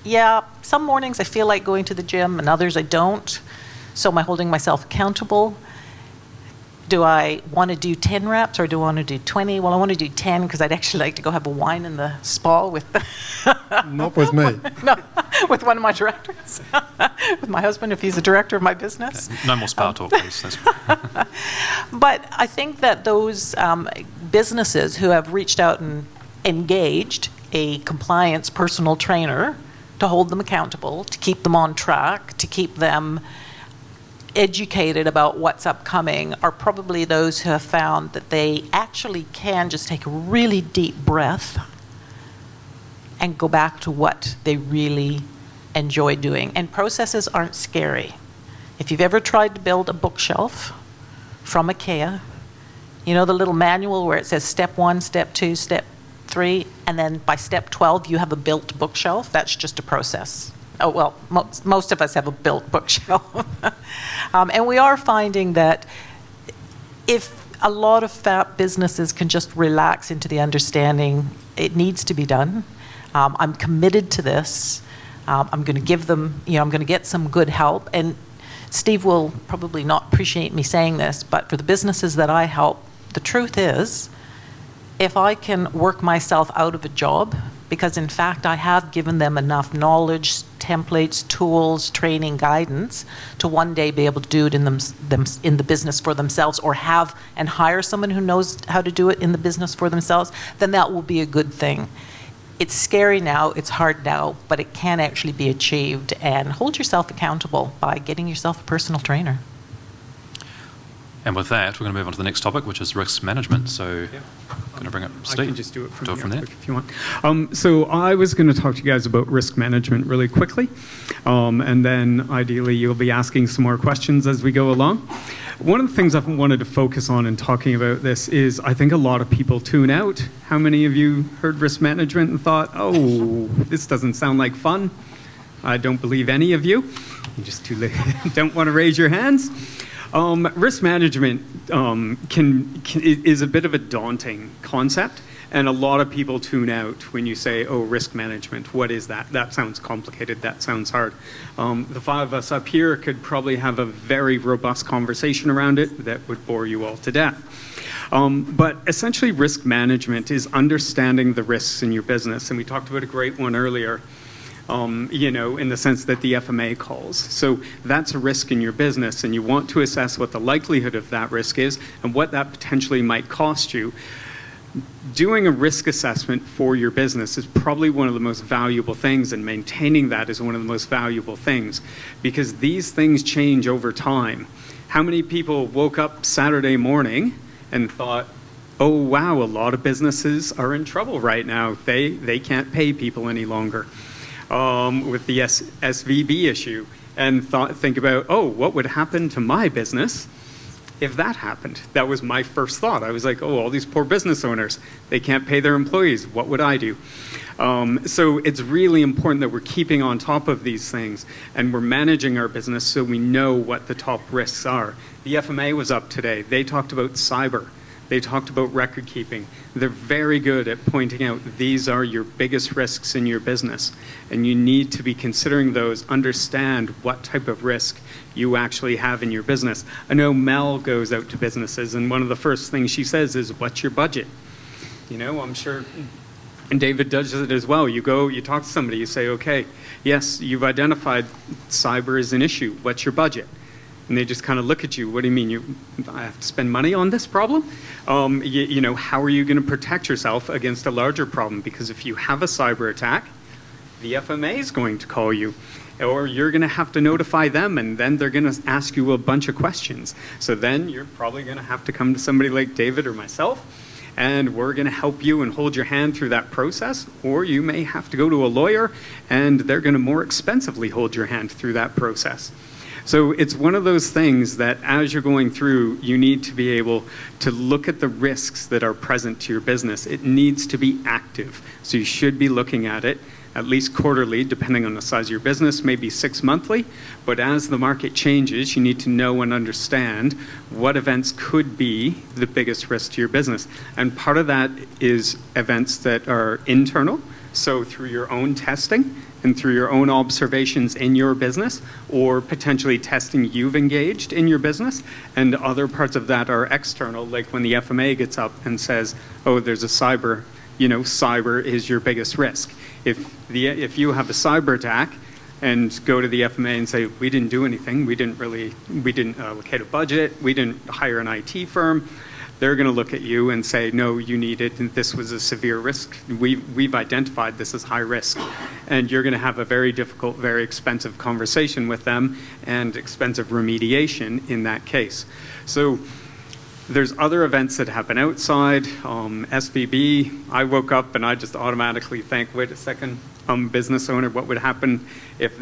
Yeah, some mornings I feel like going to the gym and others I don't. So am I holding myself accountable? Do I want to do 10 reps or do I want to do 20? Well, I want to do 10 because I'd actually like to go have a wine in the spa with Not with me. No, with one of my directors. With my husband, if he's a director of my business. Okay. No more spa talk, please. But I think that those businesses who have reached out and engaged a compliance personal trainer to hold them accountable, to keep them on track, to keep them educated about what's upcoming, are probably those who have found that they actually can just take a really deep breath and go back to what they really enjoy doing. And processes aren't scary. If you've ever tried to build a bookshelf from IKEA, you know the little manual where it says step 1, step 2, step 3, and then by step 12 you have a built bookshelf? That's just a process. Oh, well, most of us have a built bookshelf. And we are finding that if a lot of FAP businesses can just relax into the understanding it needs to be done, I'm committed to this, I'm going to give them, I'm going to get some good help. And Steve will probably not appreciate me saying this, but for the businesses that I help, the truth is, if I can work myself out of a job because in fact I have given them enough knowledge, templates, tools, training, guidance to one day be able to do it in the business for themselves, or have and hire someone who knows how to do it in the business for themselves, then that will be a good thing. It's scary now, it's hard now, but it can actually be achieved, and hold yourself accountable by getting yourself a personal trainer. And with that, we're going to move on to the next topic, which is risk management. So I'm going to bring up Steve. I can just do it from there if you want. So I was going to talk to you guys about risk management really quickly, and then ideally you'll be asking some more questions as we go along. One of the things I've wanted to focus on in talking about this is I think a lot of people tune out. How many of you heard risk management and thought, oh, this doesn't sound like fun? I don't believe any of you. You just don't want to raise your hands. Risk management is a bit of a daunting concept, and a lot of people tune out when you say, oh, risk management, what is that? That sounds complicated, that sounds hard. The five of us up here could probably have a very robust conversation around it that would bore you all to death. But essentially, risk management is understanding the risks in your business, and we talked about a great one earlier. In the sense that the FMA calls. So that's a risk in your business, and you want to assess what the likelihood of that risk is and what that potentially might cost you. Doing a risk assessment for your business is probably one of the most valuable things, and maintaining that is one of the most valuable things, because these things change over time. How many people woke up Saturday morning and thought, oh, wow, a lot of businesses are in trouble right now. They can't pay people any longer. With the SVB issue, and think about, oh, what would happen to my business if that happened? That was my first thought. I was like, oh, all these poor business owners, they can't pay their employees. What would I do? So it's really important that we're keeping on top of these things, and we're managing our business so we know what the top risks are. The FMA was up today. They talked about cyber. They talked about record keeping. They're very good at pointing out these are your biggest risks in your business, and you need to be considering those, understand what type of risk you actually have in your business. I know Mel goes out to businesses, and one of the first things she says is, what's your budget? I'm sure, and David does it as well. You go, you talk to somebody, you say, okay, yes, you've identified cyber as an issue. What's your budget? And they just kind of look at you. What do you mean? I have to spend money on this problem? How are you going to protect yourself against a larger problem? Because if you have a cyber attack, the FMA is going to call you, or you're going to have to notify them, and then they're going to ask you a bunch of questions. So then you're probably going to have to come to somebody like David or myself, and we're going to help you and hold your hand through that process, or you may have to go to a lawyer, and they're going to more expensively hold your hand through that process. So it's one of those things that as you're going through, you need to be able to look at the risks that are present to your business. It needs to be active. So you should be looking at it at least quarterly, depending on the size of your business, maybe 6 monthly. But as the market changes, you need to know and understand what events could be the biggest risk to your business. And part of that is events that are internal, so through your own testing and through your own observations in your business, or potentially testing you've engaged in your business. And other parts of that are external, like when the FMA gets up and says, oh, there's a cyber is your biggest risk. If you have a cyber attack and go to the FMA and say, we didn't do anything, we didn't allocate a budget, we didn't hire an IT firm, they're going to look at you and say, no, you need it, and this was a severe risk. We've identified this as high risk. And you're going to have a very difficult, very expensive conversation with them and expensive remediation in that case. So there's other events that happen outside. SVB, I woke up and I just automatically think, wait a second, business owner, what would happen if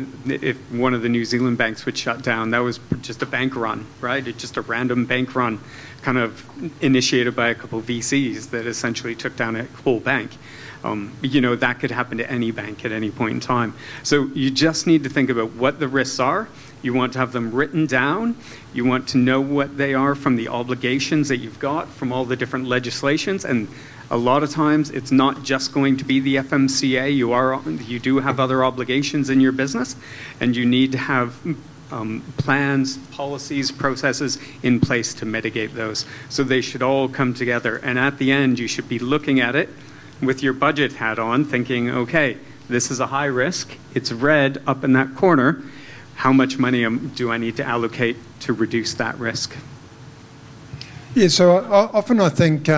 one of the New Zealand banks would shut down? That was just a bank run, right? It's just a random bank run, kind of initiated by a couple of VCs that essentially took down a whole bank. That could happen to any bank at any point in time. So you just need to think about what the risks are. You want to have them written down. You want to know what they are from the obligations that you've got from all the different legislations. And a lot of times it's not just going to be the FMCA. You do have other obligations in your business, and you need to have plans, policies, processes in place to mitigate those. So they should all come together. And at the end, you should be looking at it, with your budget hat on, thinking, okay, this is a high risk. It's red up in that corner. How much money do I need to allocate to reduce that risk? Yeah, so often I think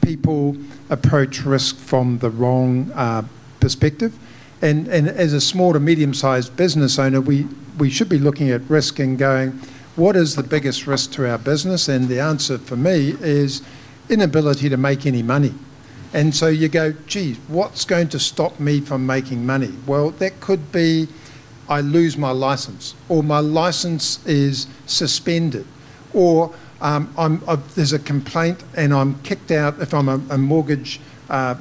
people approach risk from the wrong perspective. And as a small to medium-sized business owner, we should be looking at risk and going, what is the biggest risk to our business? And the answer for me is inability to make any money. And so you go, geez, what's going to stop me from making money? Well, that could be I lose my license, or my license is suspended, or there's a complaint and I'm kicked out. If I'm a mortgage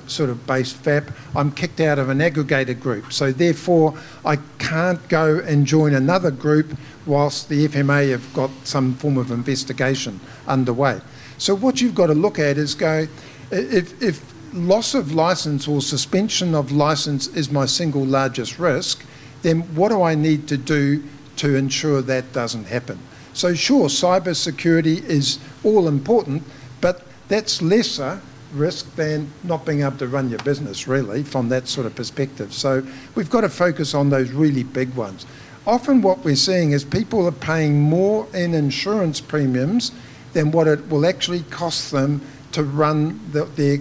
sort of based FAP, I'm kicked out of an aggregator group. So therefore, I can't go and join another group whilst the FMA have got some form of investigation underway. So what you've got to look at is go, if loss of license or suspension of license is my single largest risk, then what do I need to do to ensure that doesn't happen? So sure, cyber security is all important, but that's lesser risk than not being able to run your business, really, from that sort of perspective. So we've got to focus on those really big ones. Often what we're seeing is people are paying more in insurance premiums than what it will actually cost them to run their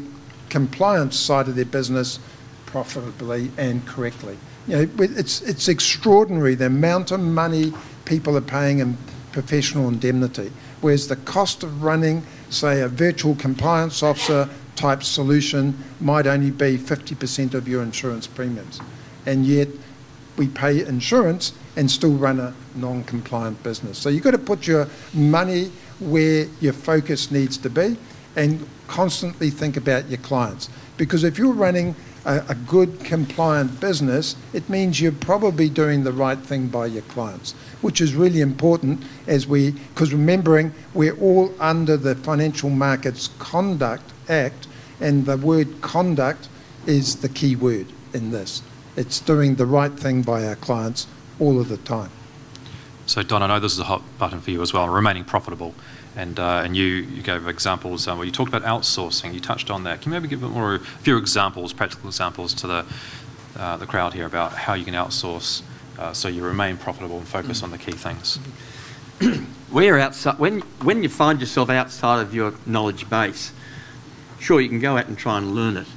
compliance side of their business profitably and correctly. You know, it's extraordinary the amount of money people are paying in professional indemnity, whereas the cost of running, say, a virtual compliance officer type solution might only be 50% of your insurance premiums. And yet we pay insurance and still run a non-compliant business. So you've got to put your money where your focus needs to be and constantly think about your clients. Because if you're running a good compliant business, it means you're probably doing the right thing by your clients, which is really important because remembering we're all under the Financial Markets Conduct Act, and the word conduct is the key word in this. It's doing the right thing by our clients all of the time. So Don, I know this is a hot button for you as well, remaining profitable. And you gave examples where you talked about outsourcing. You touched on that. Can you maybe give a few examples, practical examples to the crowd here about how you can outsource so you remain profitable and focus on the key things? We're outside, when you find yourself outside of your knowledge base, sure, you can go out and try and learn it,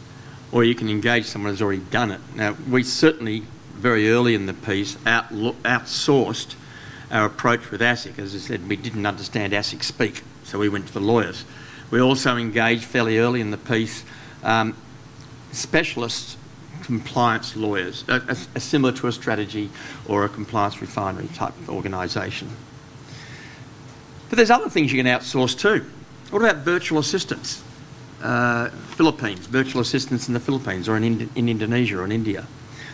or you can engage someone who's already done it. Now, we certainly, very early in the piece, outsourced our approach with ASIC. As I said, we didn't understand ASIC speak, so we went to the lawyers. We also engaged fairly early in the piece specialist compliance lawyers, similar to a strategy or a compliance refinery type of organisation. But there's other things you can outsource too. What about virtual assistants? Philippines, virtual assistants in the Philippines or in Indonesia or in India.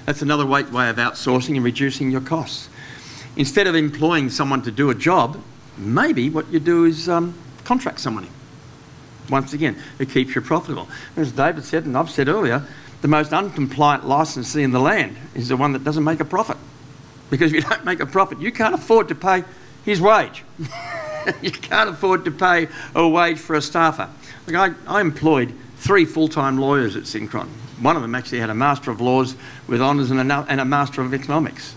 That's another way of outsourcing and reducing your costs. Instead of employing someone to do a job, maybe what you do is contract someone in. Once again, it keeps you profitable. As David said, and I've said earlier, the most uncompliant licensee in the land is the one that doesn't make a profit. Because if you don't make a profit, you can't afford to pay his wage. You can't afford to pay a wage for a staffer. Like I employed 3 full-time lawyers at Synchron. One of them actually had a Master of Laws with honours and a Master of Economics.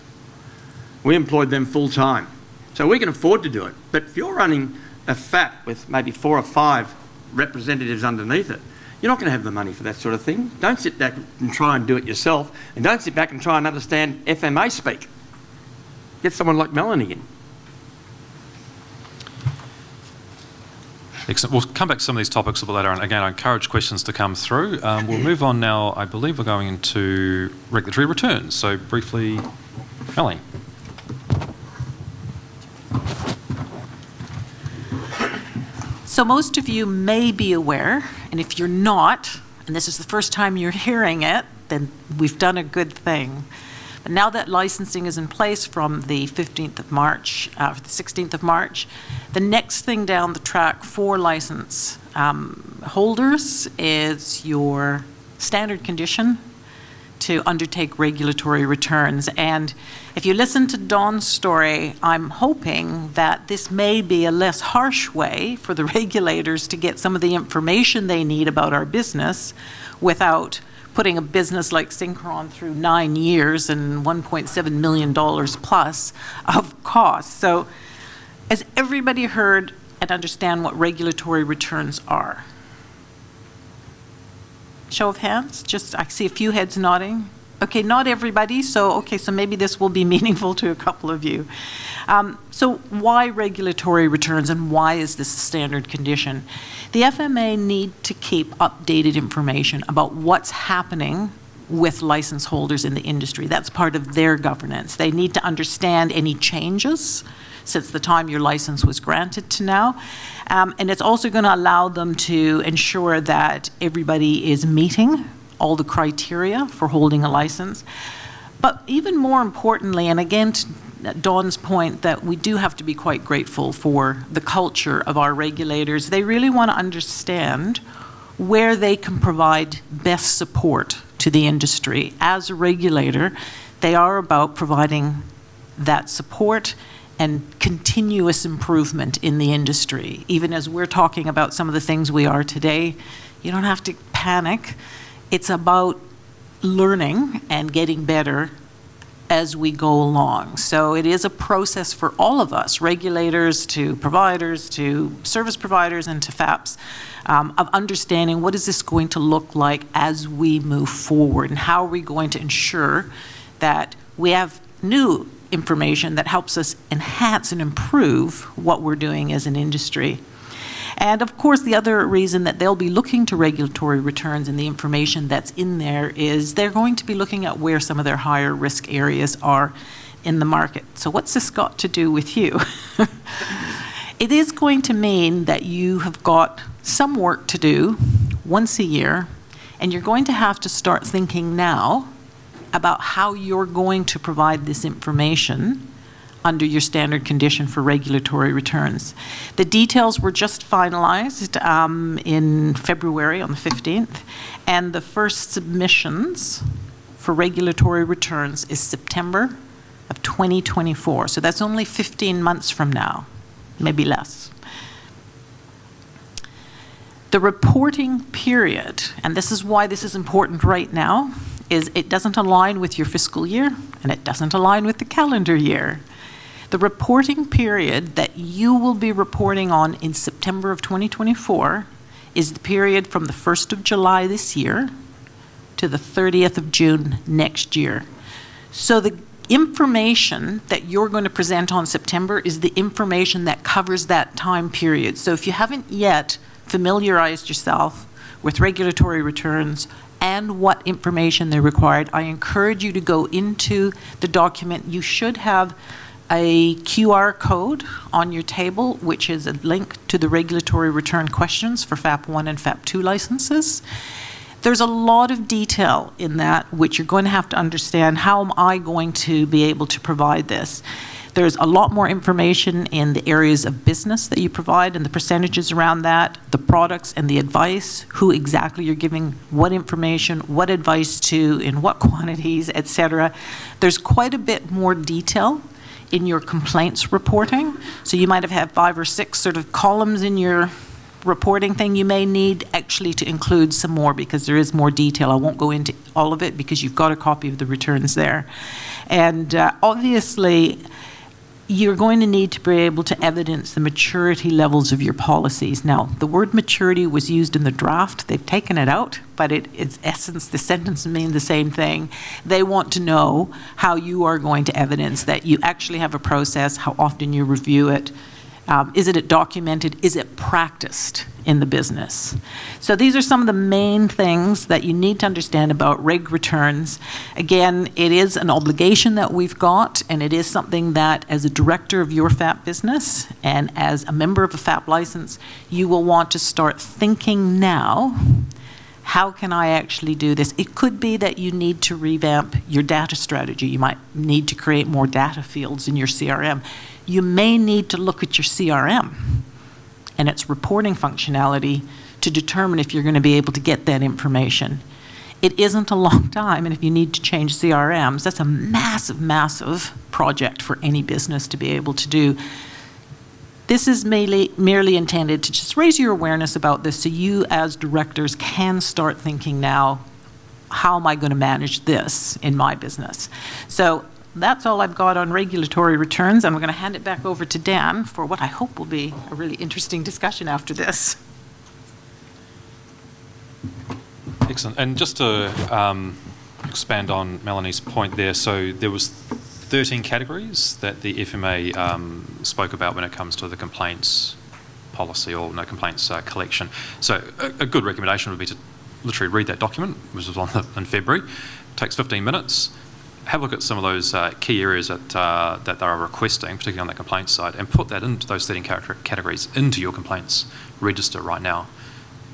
We employed them full-time. So we can afford to do it. But if you're running a FAP with maybe 4 or 5 representatives underneath it, you're not going to have the money for that sort of thing. Don't sit back and try and do it yourself, and don't sit back and try and understand FMA speak. Get someone like Melanie in. Excellent. We'll come back to some of these topics a bit later, and again, I encourage questions to come through. We'll move on now. I believe we're going into regulatory returns. So briefly, Melanie. So most of you may be aware, and if you're not, and this is the first time you're hearing it, then we've done a good thing. But now that licensing is in place from the 15th of March, the 16th of March, the next thing down the track for license holders is your standard condition to undertake regulatory returns. And if you listen to Don's story, I'm hoping that this may be a less harsh way for the regulators to get some of the information they need about our business without putting a business like Synchron through 9 years and $1.7 million plus of costs. So has everybody heard and understand what regulatory returns are? Show of hands, just, I see a few heads nodding. Okay, not everybody, so maybe this will be meaningful to a couple of you. So why regulatory returns and why is this a standard condition? The FMA need to keep updated information about what's happening with license holders in the industry. That's part of their governance. They need to understand any changes since the time your license was granted to now. And it's also going to allow them to ensure that everybody is meeting all the criteria for holding a license. But even more importantly, and again, to Dawn's point that we do have to be quite grateful for the culture of our regulators, they really want to understand where they can provide best support to the industry. As a regulator, they are about providing that support and continuous improvement in the industry. Even as we're talking about some of the things we are today, you don't have to panic. It's about learning and getting better as we go along. So it is a process for all of us, regulators to providers to service providers and to FAPs, of understanding what is this going to look like as we move forward and how are we going to ensure that we have new information that helps us enhance and improve what we're doing as an industry. And of course, the other reason that they'll be looking to regulatory returns and the information that's in there is they're going to be looking at where some of their higher risk areas are in the market. So what's this got to do with you? It is going to mean that you have got some work to do once a year, and you're going to have to start thinking now about how you're going to provide this information under your standard condition for regulatory returns. The details were just finalized in February on the 15th, and the first submissions for regulatory returns is September of 2024. So that's only 15 months from now, maybe less. The reporting period, and this is why this is important right now, is it doesn't align with your fiscal year and it doesn't align with the calendar year. The reporting period that you will be reporting on in September of 2024 is the period from the 1st of July this year to the 30th of June next year. So the information that you're going to present on September is the information that covers that time period. So if you haven't yet familiarized yourself with regulatory returns and what information they're required, I encourage you to go into the document. You should have a QR code on your table, which is a link to the regulatory return questions for FAP 1 and FAP 2 licenses. There's a lot of detail in that, which you're going to have to understand. How am I going to be able to provide this? There's a lot more information in the areas of business that you provide and the percentages around that, the products and the advice, who exactly you're giving what information, what advice to, in what quantities, etc. There's quite a bit more detail in your complaints reporting. So you might have had 5 or 6 sort of columns in your reporting thing. You may need actually to include some more because there is more detail. I won't go into all of it because you've got a copy of the returns there. And obviously, you're going to need to be able to evidence the maturity levels of your policies. Now, the word maturity was used in the draft. They've taken it out, but its essence, the sentence means the same thing. They want to know how you are going to evidence that you actually have a process, how often you review it. Is it documented? Is it practiced in the business? So these are some of the main things that you need to understand about reg returns. Again, it is an obligation that we've got, and it is something that as a director of your FAP business and as a member of a FAP license, you will want to start thinking now, how can I actually do this? It could be that you need to revamp your data strategy. You might need to create more data fields in your CRM. You may need to look at your CRM and its reporting functionality to determine if you're going to be able to get that information. It isn't a long time, and if you need to change CRMs, that's a massive, massive project for any business to be able to do. This is merely intended to just raise your awareness about this so you as directors can start thinking now, how am I going to manage this in my business? So that's all I've got on regulatory returns. I'm going to hand it back over to Dan for what I hope will be a really interesting discussion after this. Excellent. And just to expand on Melanie's point there, so there was 13 categories that the FMA spoke about when it comes to the complaints policy or no complaints collection. So a good recommendation would be to literally read that document, which was in February. It takes 15 minutes. Have a look at some of those key areas that they are requesting, particularly on the complaints side, and put that into those 13 categories into your complaints register right now,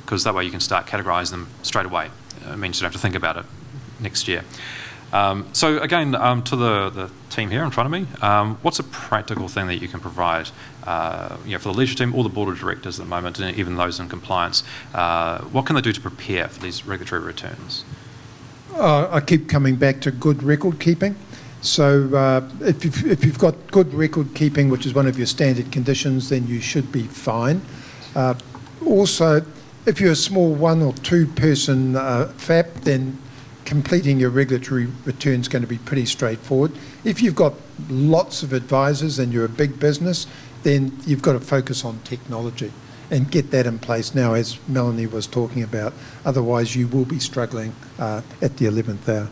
because that way you can start categorising them straight away. It means you don't have to think about it next year. So again, to the team here in front of me, what's a practical thing that you can provide for the leadership team or the board of directors at the moment, and even those in compliance? What can they do to prepare for these regulatory returns? I keep coming back to good record keeping. So if you've got good record keeping, which is one of your standard conditions, then you should be fine. Also, if you're a small 1 or 2 person FAP, then completing your regulatory return is going to be pretty straightforward. If you've got lots of advisors and you're a big business, then you've got to focus on technology and get that in place now, as Melanie was talking about. Otherwise, you will be struggling at the 11th hour.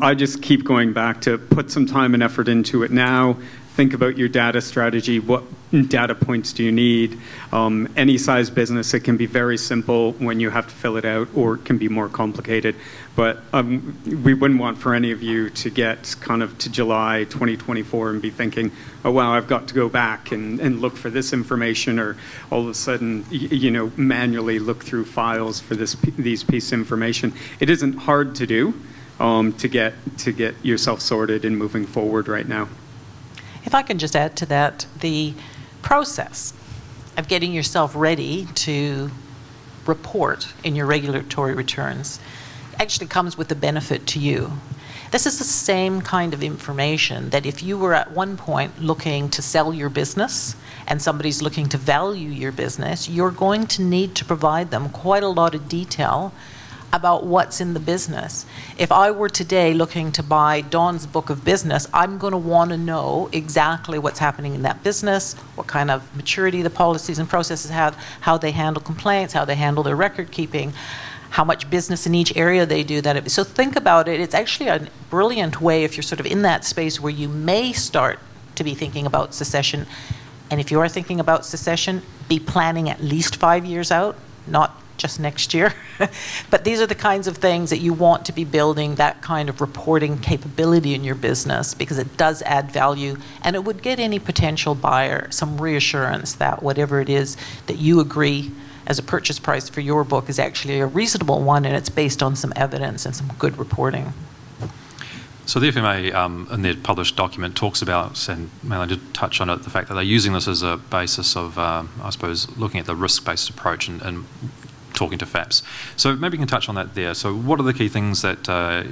I just keep going back to put some time and effort into it now. Think about your data strategy. What data points do you need? Any size business, it can be very simple when you have to fill it out, or it can be more complicated. But we wouldn't want for any of you to get kind of to July 2024 and be thinking, oh, wow, I've got to go back and look for this information, or all of a sudden, manually look through files for these pieces of information. It isn't hard to do to get yourself sorted and moving forward right now. If I can just add to that, the process of getting yourself ready to report in your regulatory returns actually comes with a benefit to you. This is the same kind of information that if you were at one point looking to sell your business and somebody's looking to value your business, you're going to need to provide them quite a lot of detail about what's in the business. If I were today looking to buy Dawn's book of business, I'm going to want to know exactly what's happening in that business, what kind of maturity the policies and processes have, how they handle complaints, how they handle their record keeping, how much business in each area they do. So think about it. It's actually a brilliant way, if you're sort of in that space where you may start to be thinking about secession. And if you are thinking about secession, be planning at least 5 years out, not just next year. But these are the kinds of things that you want to be building, that kind of reporting capability in your business, because it does add value, and it would get any potential buyer some reassurance that whatever it is that you agree as a purchase price for your book is actually a reasonable one, and it's based on some evidence and some good reporting. So the FMA, in their published document, talks about, and Melanie did touch on it, the fact that they're using this as a basis of, I suppose, looking at the risk-based approach and talking to FAPs. So maybe you can touch on that there. So what are the key things that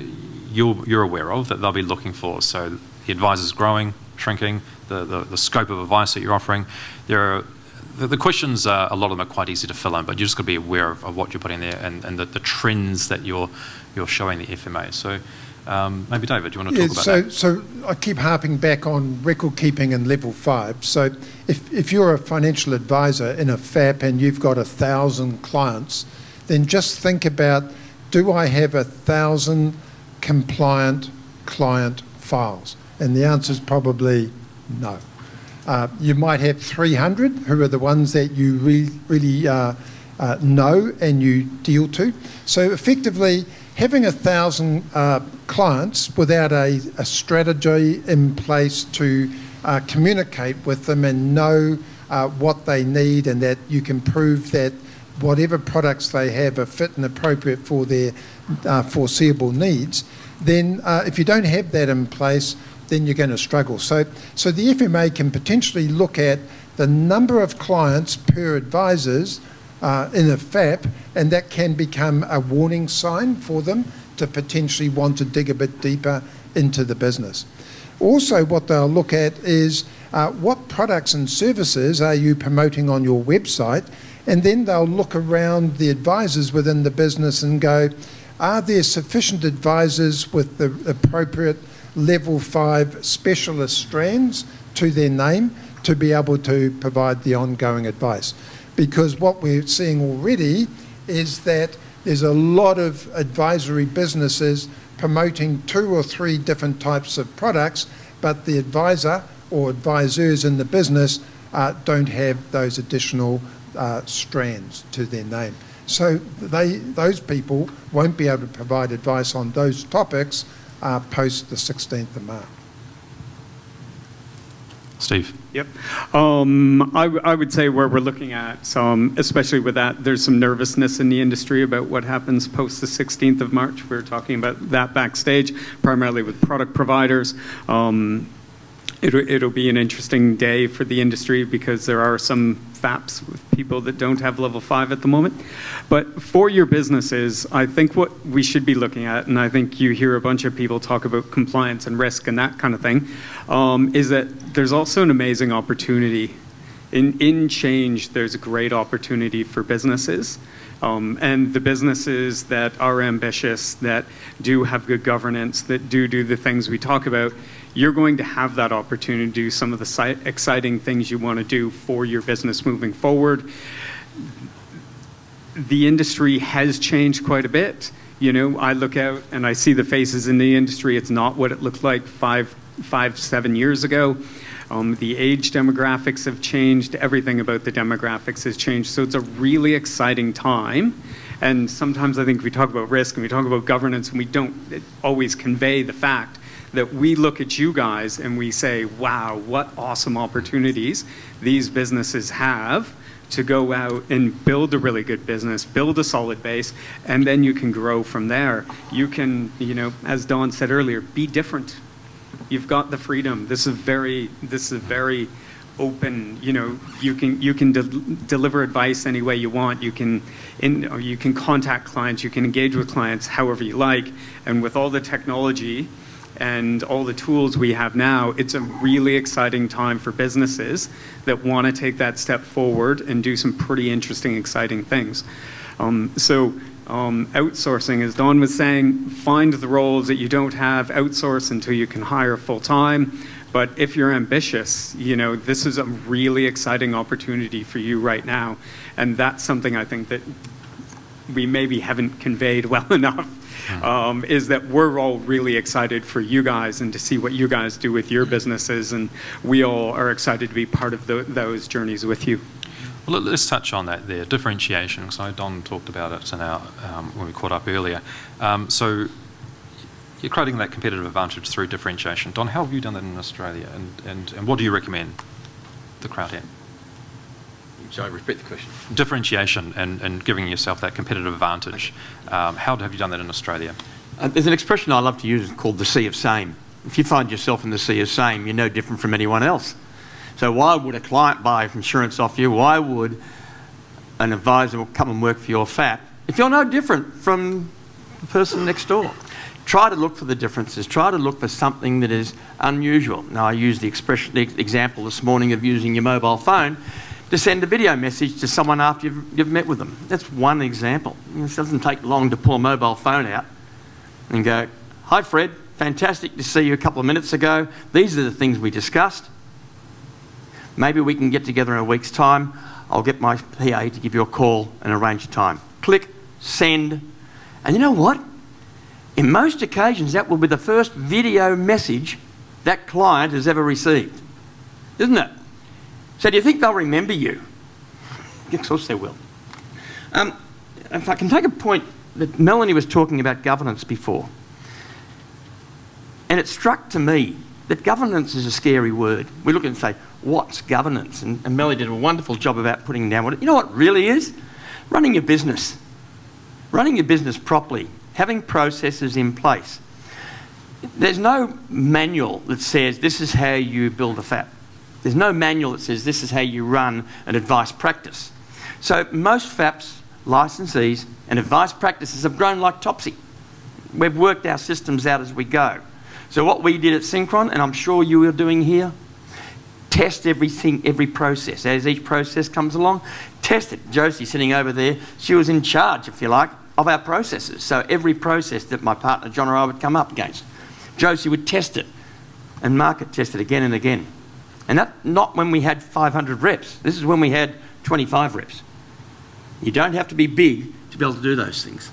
you're aware of that they'll be looking for? So the advisor's growing, shrinking, the scope of advice that you're offering. The questions, a lot of them are quite easy to fill in, but you just got to be aware of what you're putting there and the trends that you're showing the FMA. So maybe David, do you want to talk about that? So I keep harping back on record keeping and level 5. So if you're a financial advisor in a FAP and you've got 1,000 clients, then just think about, do I have 1,000 compliant client files? And the answer is probably no. You might have 300 who are the ones that you really know and you deal to. So effectively, having 1,000 clients without a strategy in place to communicate with them and know what they need, and that you can prove that whatever products they have are fit and appropriate for their foreseeable needs, then if you don't have that in place, then you're going to struggle. So the FMA can potentially look at the number of clients per advisors in a FAP, and that can become a warning sign for them to potentially want to dig a bit deeper into the business. Also, what they'll look at is what products and services are you promoting on your website, And then they'll look around the advisors within the business and go, are there sufficient advisors with the appropriate level 5 specialist strands to their name to be able to provide the ongoing advice? Because what we're seeing already is that there's a lot of advisory businesses promoting 2 or 3 different types of products, but the advisor or advisors in the business don't have those additional strands to their name. So those people won't be able to provide advice on those topics post the 16th of March. Steve? Yep. I would say where we're looking at some, especially with that, there's some nervousness in the industry about what happens post the 16th of March. We were talking about that backstage, primarily with product providers. It'll be an interesting day for the industry because there are some FAPs with people that don't have level 5 at the moment. But for your businesses, I think what we should be looking at, and I think you hear a bunch of people talk about compliance and risk and that kind of thing, is that there's also an amazing opportunity. In change, there's a great opportunity for businesses. And the businesses that are ambitious, that do have good governance, that do the things we talk about, you're going to have that opportunity to do some of the exciting things you want to do for your business moving forward. The industry has changed quite a bit. You know, I look out and I see the faces in the industry. It's not what it looked like 7 years ago. The age demographics have changed. Everything about the demographics has changed. So it's a really exciting time. And sometimes I think we talk about risk and we talk about governance and we don't always convey the fact that we look at you guys and we say, wow, what awesome opportunities these businesses have to go out and build a really good business, build a solid base, and then you can grow from there. You can, you know, as Dawn said earlier, be different. You've got the freedom. This is very open. You know, you can deliver advice any way you want. You can contact clients. You can engage with clients however you like. And with all the technology and all the tools we have now, it's a really exciting time for businesses that want to take that step forward and do some pretty interesting, exciting things. Outsourcing, as Dawn was saying, find the roles that you don't have, outsource until you can hire full time. But if you're ambitious, you know, this is a really exciting opportunity for you right now. And that's something I think that we maybe haven't conveyed well enough, is that we're all really excited for you guys and to see what you guys do with your businesses. And we all are excited to be part of those journeys with you. Well, let's touch on that there, differentiation, because I know Don talked about it in our, when we caught up earlier. So you're creating that competitive advantage through differentiation. Don, how have you done that in Australia, and what do you recommend the crowd here? Sorry, repeat the question. Differentiation and giving yourself that competitive advantage. How have you done that in Australia? There's an expression I love to use called the sea of same. If you find yourself in the sea of same, you're no different from anyone else. So why would a client buy insurance off you? Why would an advisor come and work for your FAP if you're no different from the person next door? Try to look for the differences. Try to look for something that is unusual. Now, I used the example this morning of using your mobile phone to send a video message to someone after you've met with them. That's one example. It doesn't take long to pull a mobile phone out and go, "Hi Fred, fantastic to see you a couple of minutes ago. These are the things we discussed. Maybe we can get together in a week's time. I'll get my PA to give you a call and arrange a time." Click, send. And you know what? In most occasions, that will be the first video message that client has ever received. Isn't it? So do you think they'll remember you? Of course they will. If I can take a point that Melanie was talking about governance before. And it struck to me that governance is a scary word. We look and say, what's governance? And Melanie did a wonderful job about putting down what it, you know what it really is? Running your business. Running your business properly. Having processes in place. There's no manual that says this is how you build a FAP. There's no manual that says this is how you run an advice practice. So most FAPs, licensees and advice practices have grown like topsy. We've worked our systems out as we go. So what we did at Synchron, and I'm sure you are doing here, test everything, every process. As each process comes along, test it. Josie sitting over there, she was in charge, if you like, of our processes. So every process that my partner John or I would come up against, Josie would test it and market test it again and again. And that not when we had 500 reps. This is when we had 25 reps. You don't have to be big to be able to do those things.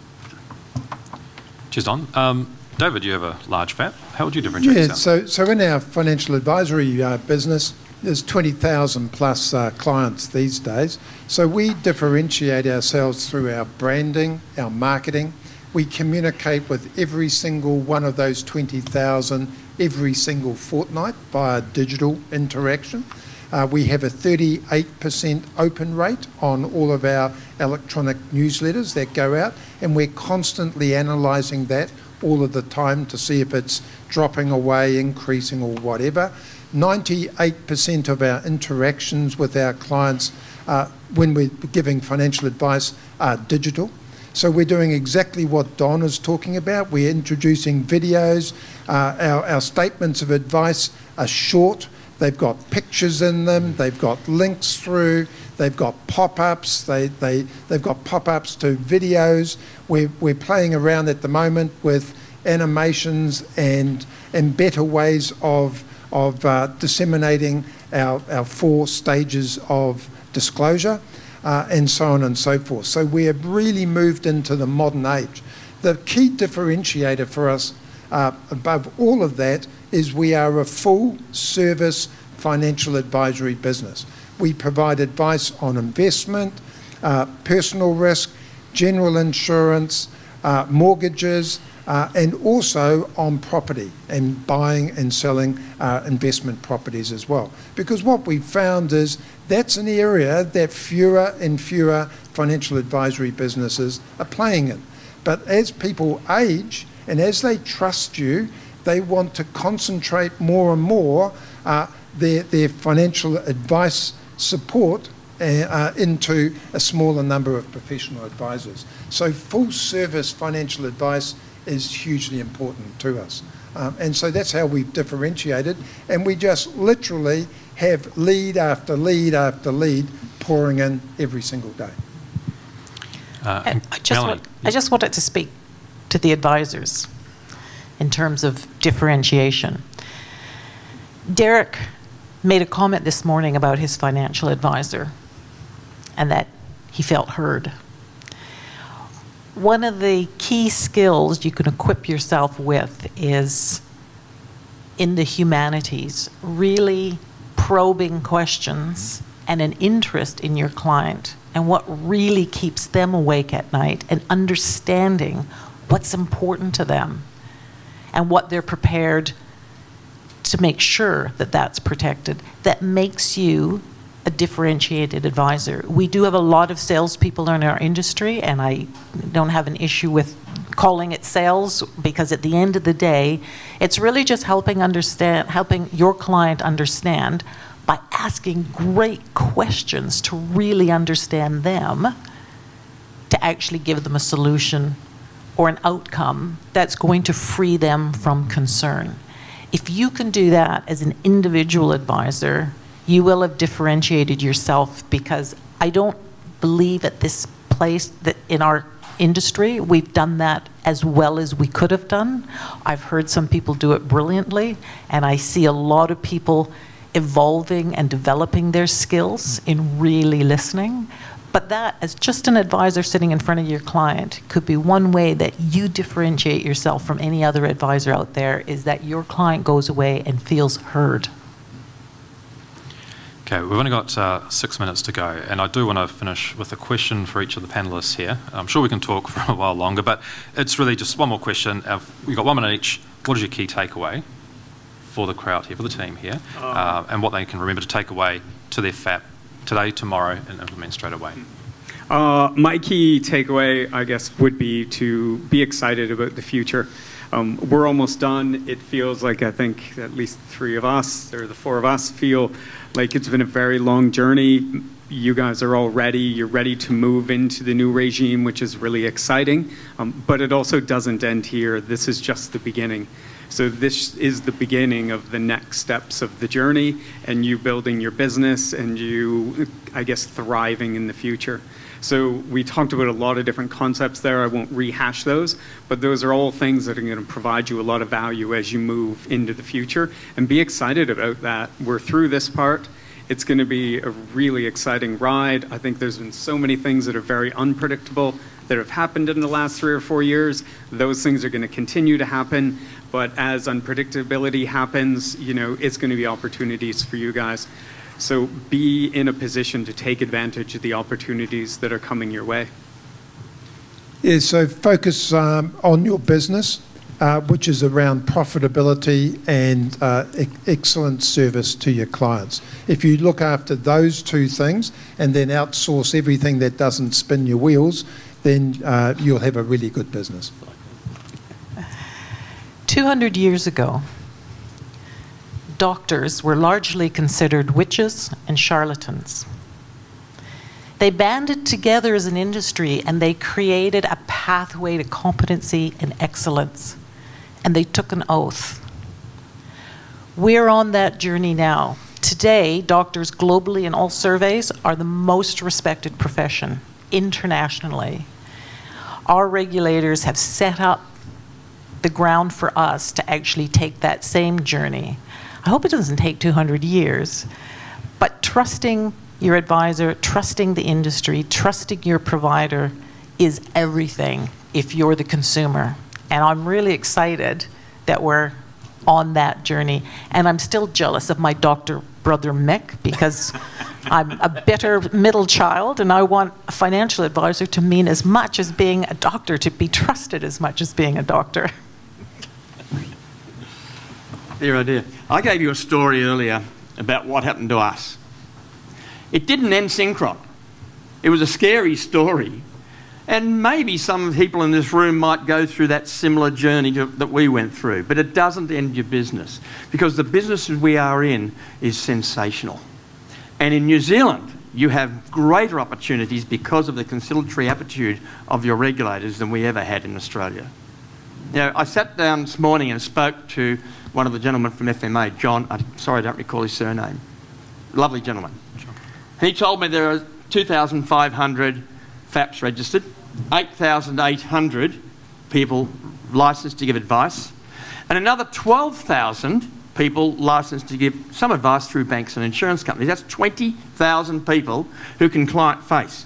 Cheers, Don. David, you have a large FAP. How would you differentiate Yeah, yourself? so in our financial advisory business, there's 20,000 plus clients these days. So we differentiate ourselves through our branding, our marketing. We communicate with every single one of those 20,000 every single fortnight via digital interaction. We have a 38% open rate on all of our electronic newsletters that go out, and we're constantly analysing that all of the time to see if it's dropping away, increasing or whatever. 98% of our interactions with our clients when we're giving financial advice are digital. So we're doing exactly what Don is talking about. We're introducing videos. Our statements of advice are short. They've got pictures in them. They've got links through. They've got pop-ups. They've got pop-ups to videos. We're playing around at the moment with animations and better ways of disseminating our 4 stages of disclosure and so on and so forth. So we have really moved into the modern age. The key differentiator for us above all of that is we are a full service financial advisory business. We provide advice on investment, personal risk, general insurance, mortgages, and also on property and buying and selling investment properties as well. Because what we've found is that's an area that fewer and fewer financial advisory businesses are playing in. But as people age and as they trust you, they want to concentrate more and more their financial advice support into a smaller number of professional advisors. So full service financial advice is hugely important to us. And so that's how we've differentiated. And we just literally have lead after lead after lead pouring in every single day. I just wanted to speak to the advisors in terms of differentiation. Derek made a comment this morning about his financial advisor and that he felt heard. One of the key skills you can equip yourself with is in the humanities, really probing questions and an interest in your client and what really keeps them awake at night and understanding what's important to them and what they're prepared to make sure that that's protected. That makes you a differentiated advisor. We do have a lot of salespeople in our industry, and I don't have an issue with calling it sales, because at the end of the day, it's really just helping your client understand by asking great questions to really understand them, to actually give them a solution or an outcome that's going to free them from concern. If you can do that as an individual advisor, you will have differentiated yourself, because I don't believe at this place that in our industry we've done that as well as we could have done. I've heard some people do it brilliantly, and I see a lot of people evolving and developing their skills in really listening. But that, as just an advisor sitting in front of your client, could be one way that you differentiate yourself from any other advisor out there, is that your client goes away and feels heard. Okay, we've only got 6 minutes to go, and I do want to finish with a question for each of the panellists here. I'm sure we can talk for a while longer, but it's really just one more question. We've got 1 minute each. What is your key takeaway for the crowd here, for the team here, and what they can remember to take away to their FAP today, tomorrow, and implement straight away? My key takeaway, I guess, would be to be excited about the future. We're almost done. It feels like, I think, at least 3 of us, or the 4 of us, feel like it's been a very long journey. you guys are all ready. You're ready to move into the new regime, which is really exciting. But it also doesn't end here. This is just the beginning. So this is the beginning of the next steps of the journey, and you building your business and you, I guess, thriving in the future. So we talked about a lot of different concepts there. I won't rehash those, but those are all things that are going to provide you a lot of value as you move into the future. And be excited about that. We're through this part. It's going to be a really exciting ride. I think there's been so many things that are very unpredictable that have happened in the last 3 or 4 years. Those things are going to continue to happen. But as unpredictability happens, it's going to be opportunities for you guys. So be in a position to take advantage of the opportunities that are coming your way. Yeah, so focus on your business, which is around profitability and excellent service to your clients. If you look after those two things and then outsource everything that doesn't spin your wheels, then you'll have a really good business. 200 years ago, doctors were largely considered witches and charlatans. They banded together as an industry and they created a pathway to competency and excellence. And they took an oath. We're on that journey now. Today, doctors globally in all surveys are the most respected profession internationally. Our regulators have set up the ground for us to actually take that same journey. I hope it doesn't take 200 years, but trusting your advisor, trusting the industry, trusting your provider is everything if you're the consumer. And I'm really excited that we're on that journey. And I'm still jealous of my doctor brother Mick because I'm a bitter middle child and I want a financial advisor to mean as much as being a doctor, to be trusted as much as being a doctor. Dear idea. I gave you a story earlier about what happened to us. It didn't end Synchron. It was a scary story. And maybe some people in this room might go through that similar journey that we went through. But it doesn't end your business, because the business we are in is sensational. And in New Zealand, you have greater opportunities because of the conciliatory attitude of your regulators than we ever had in Australia. I sat down this morning and spoke to one of the gentlemen from FMA, John. I'm sorry, I don't recall his surname. Lovely gentleman. Sure. He told me there are 2,500 FAPs registered, 8,800 people licensed to give advice, and another 12,000 people licensed to give some advice through banks and insurance companies. That's 20,000 people who can client face.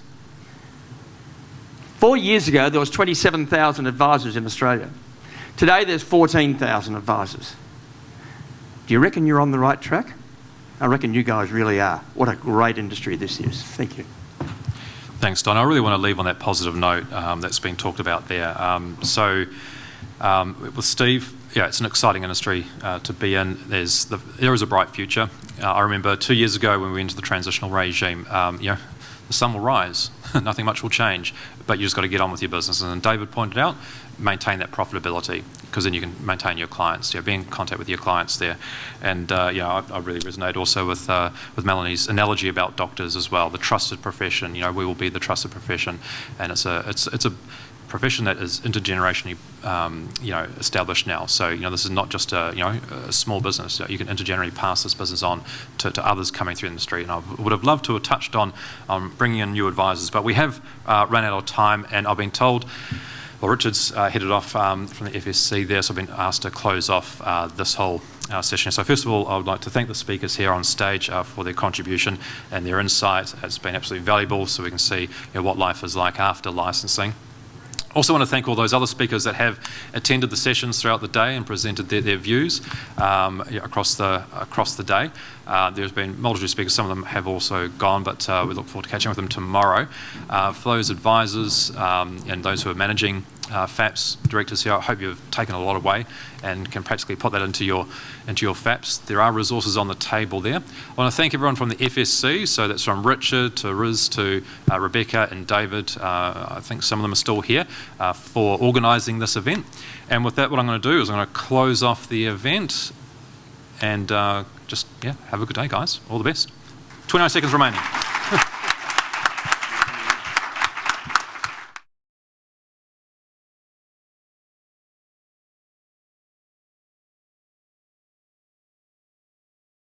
4 years ago, there was 27,000 advisors in Australia. Today, there's 14,000 advisors. Do you reckon you're on the right track? I reckon you guys really are. What a great industry this is. Thank you. Thanks, Don. I really want to leave on that positive note that's been talked about there. With Steve, it's an exciting industry to be in. There is a bright future. I remember 2 years ago when we went into the transitional regime, the sun will rise, nothing much will change, but you just got to get on with your business. And David pointed out, maintain that profitability, because then you can maintain your clients. Be in contact with your clients there. And I really resonate also with Melanie's analogy about doctors as well. The trusted profession. We will be the trusted profession, and it's a profession that is intergenerationally established now. So this is not just a small business. You can intergenerationally pass this business on to others coming through the industry. And I would have loved to have touched on bringing in new advisors, but we have run out of time, and I've been told. Well, Richard's headed off from the FSC there, so I've been asked to close off this whole session. So first of all, I would like to thank the speakers here on stage for their contribution and their insight. It's been absolutely valuable, so we can see what life is like after licensing. Also want to thank all those other speakers that have attended the sessions throughout the day and presented their views across the day. There's been multiple speakers. Some of them have also gone, but we look forward to catching with them tomorrow. For those advisors and those who are managing FAPs, directors here, I hope you've taken a lot away and can practically put that into your FAPs. There are resources on the table there. I want to thank everyone from the FSC, so that's from Richard to Riz to Rebecca and David. I think some of them are still here for organising this event. And with that, what I'm going to do is I'm going to close off the event and have a good day, guys. All the best. 29 seconds remaining.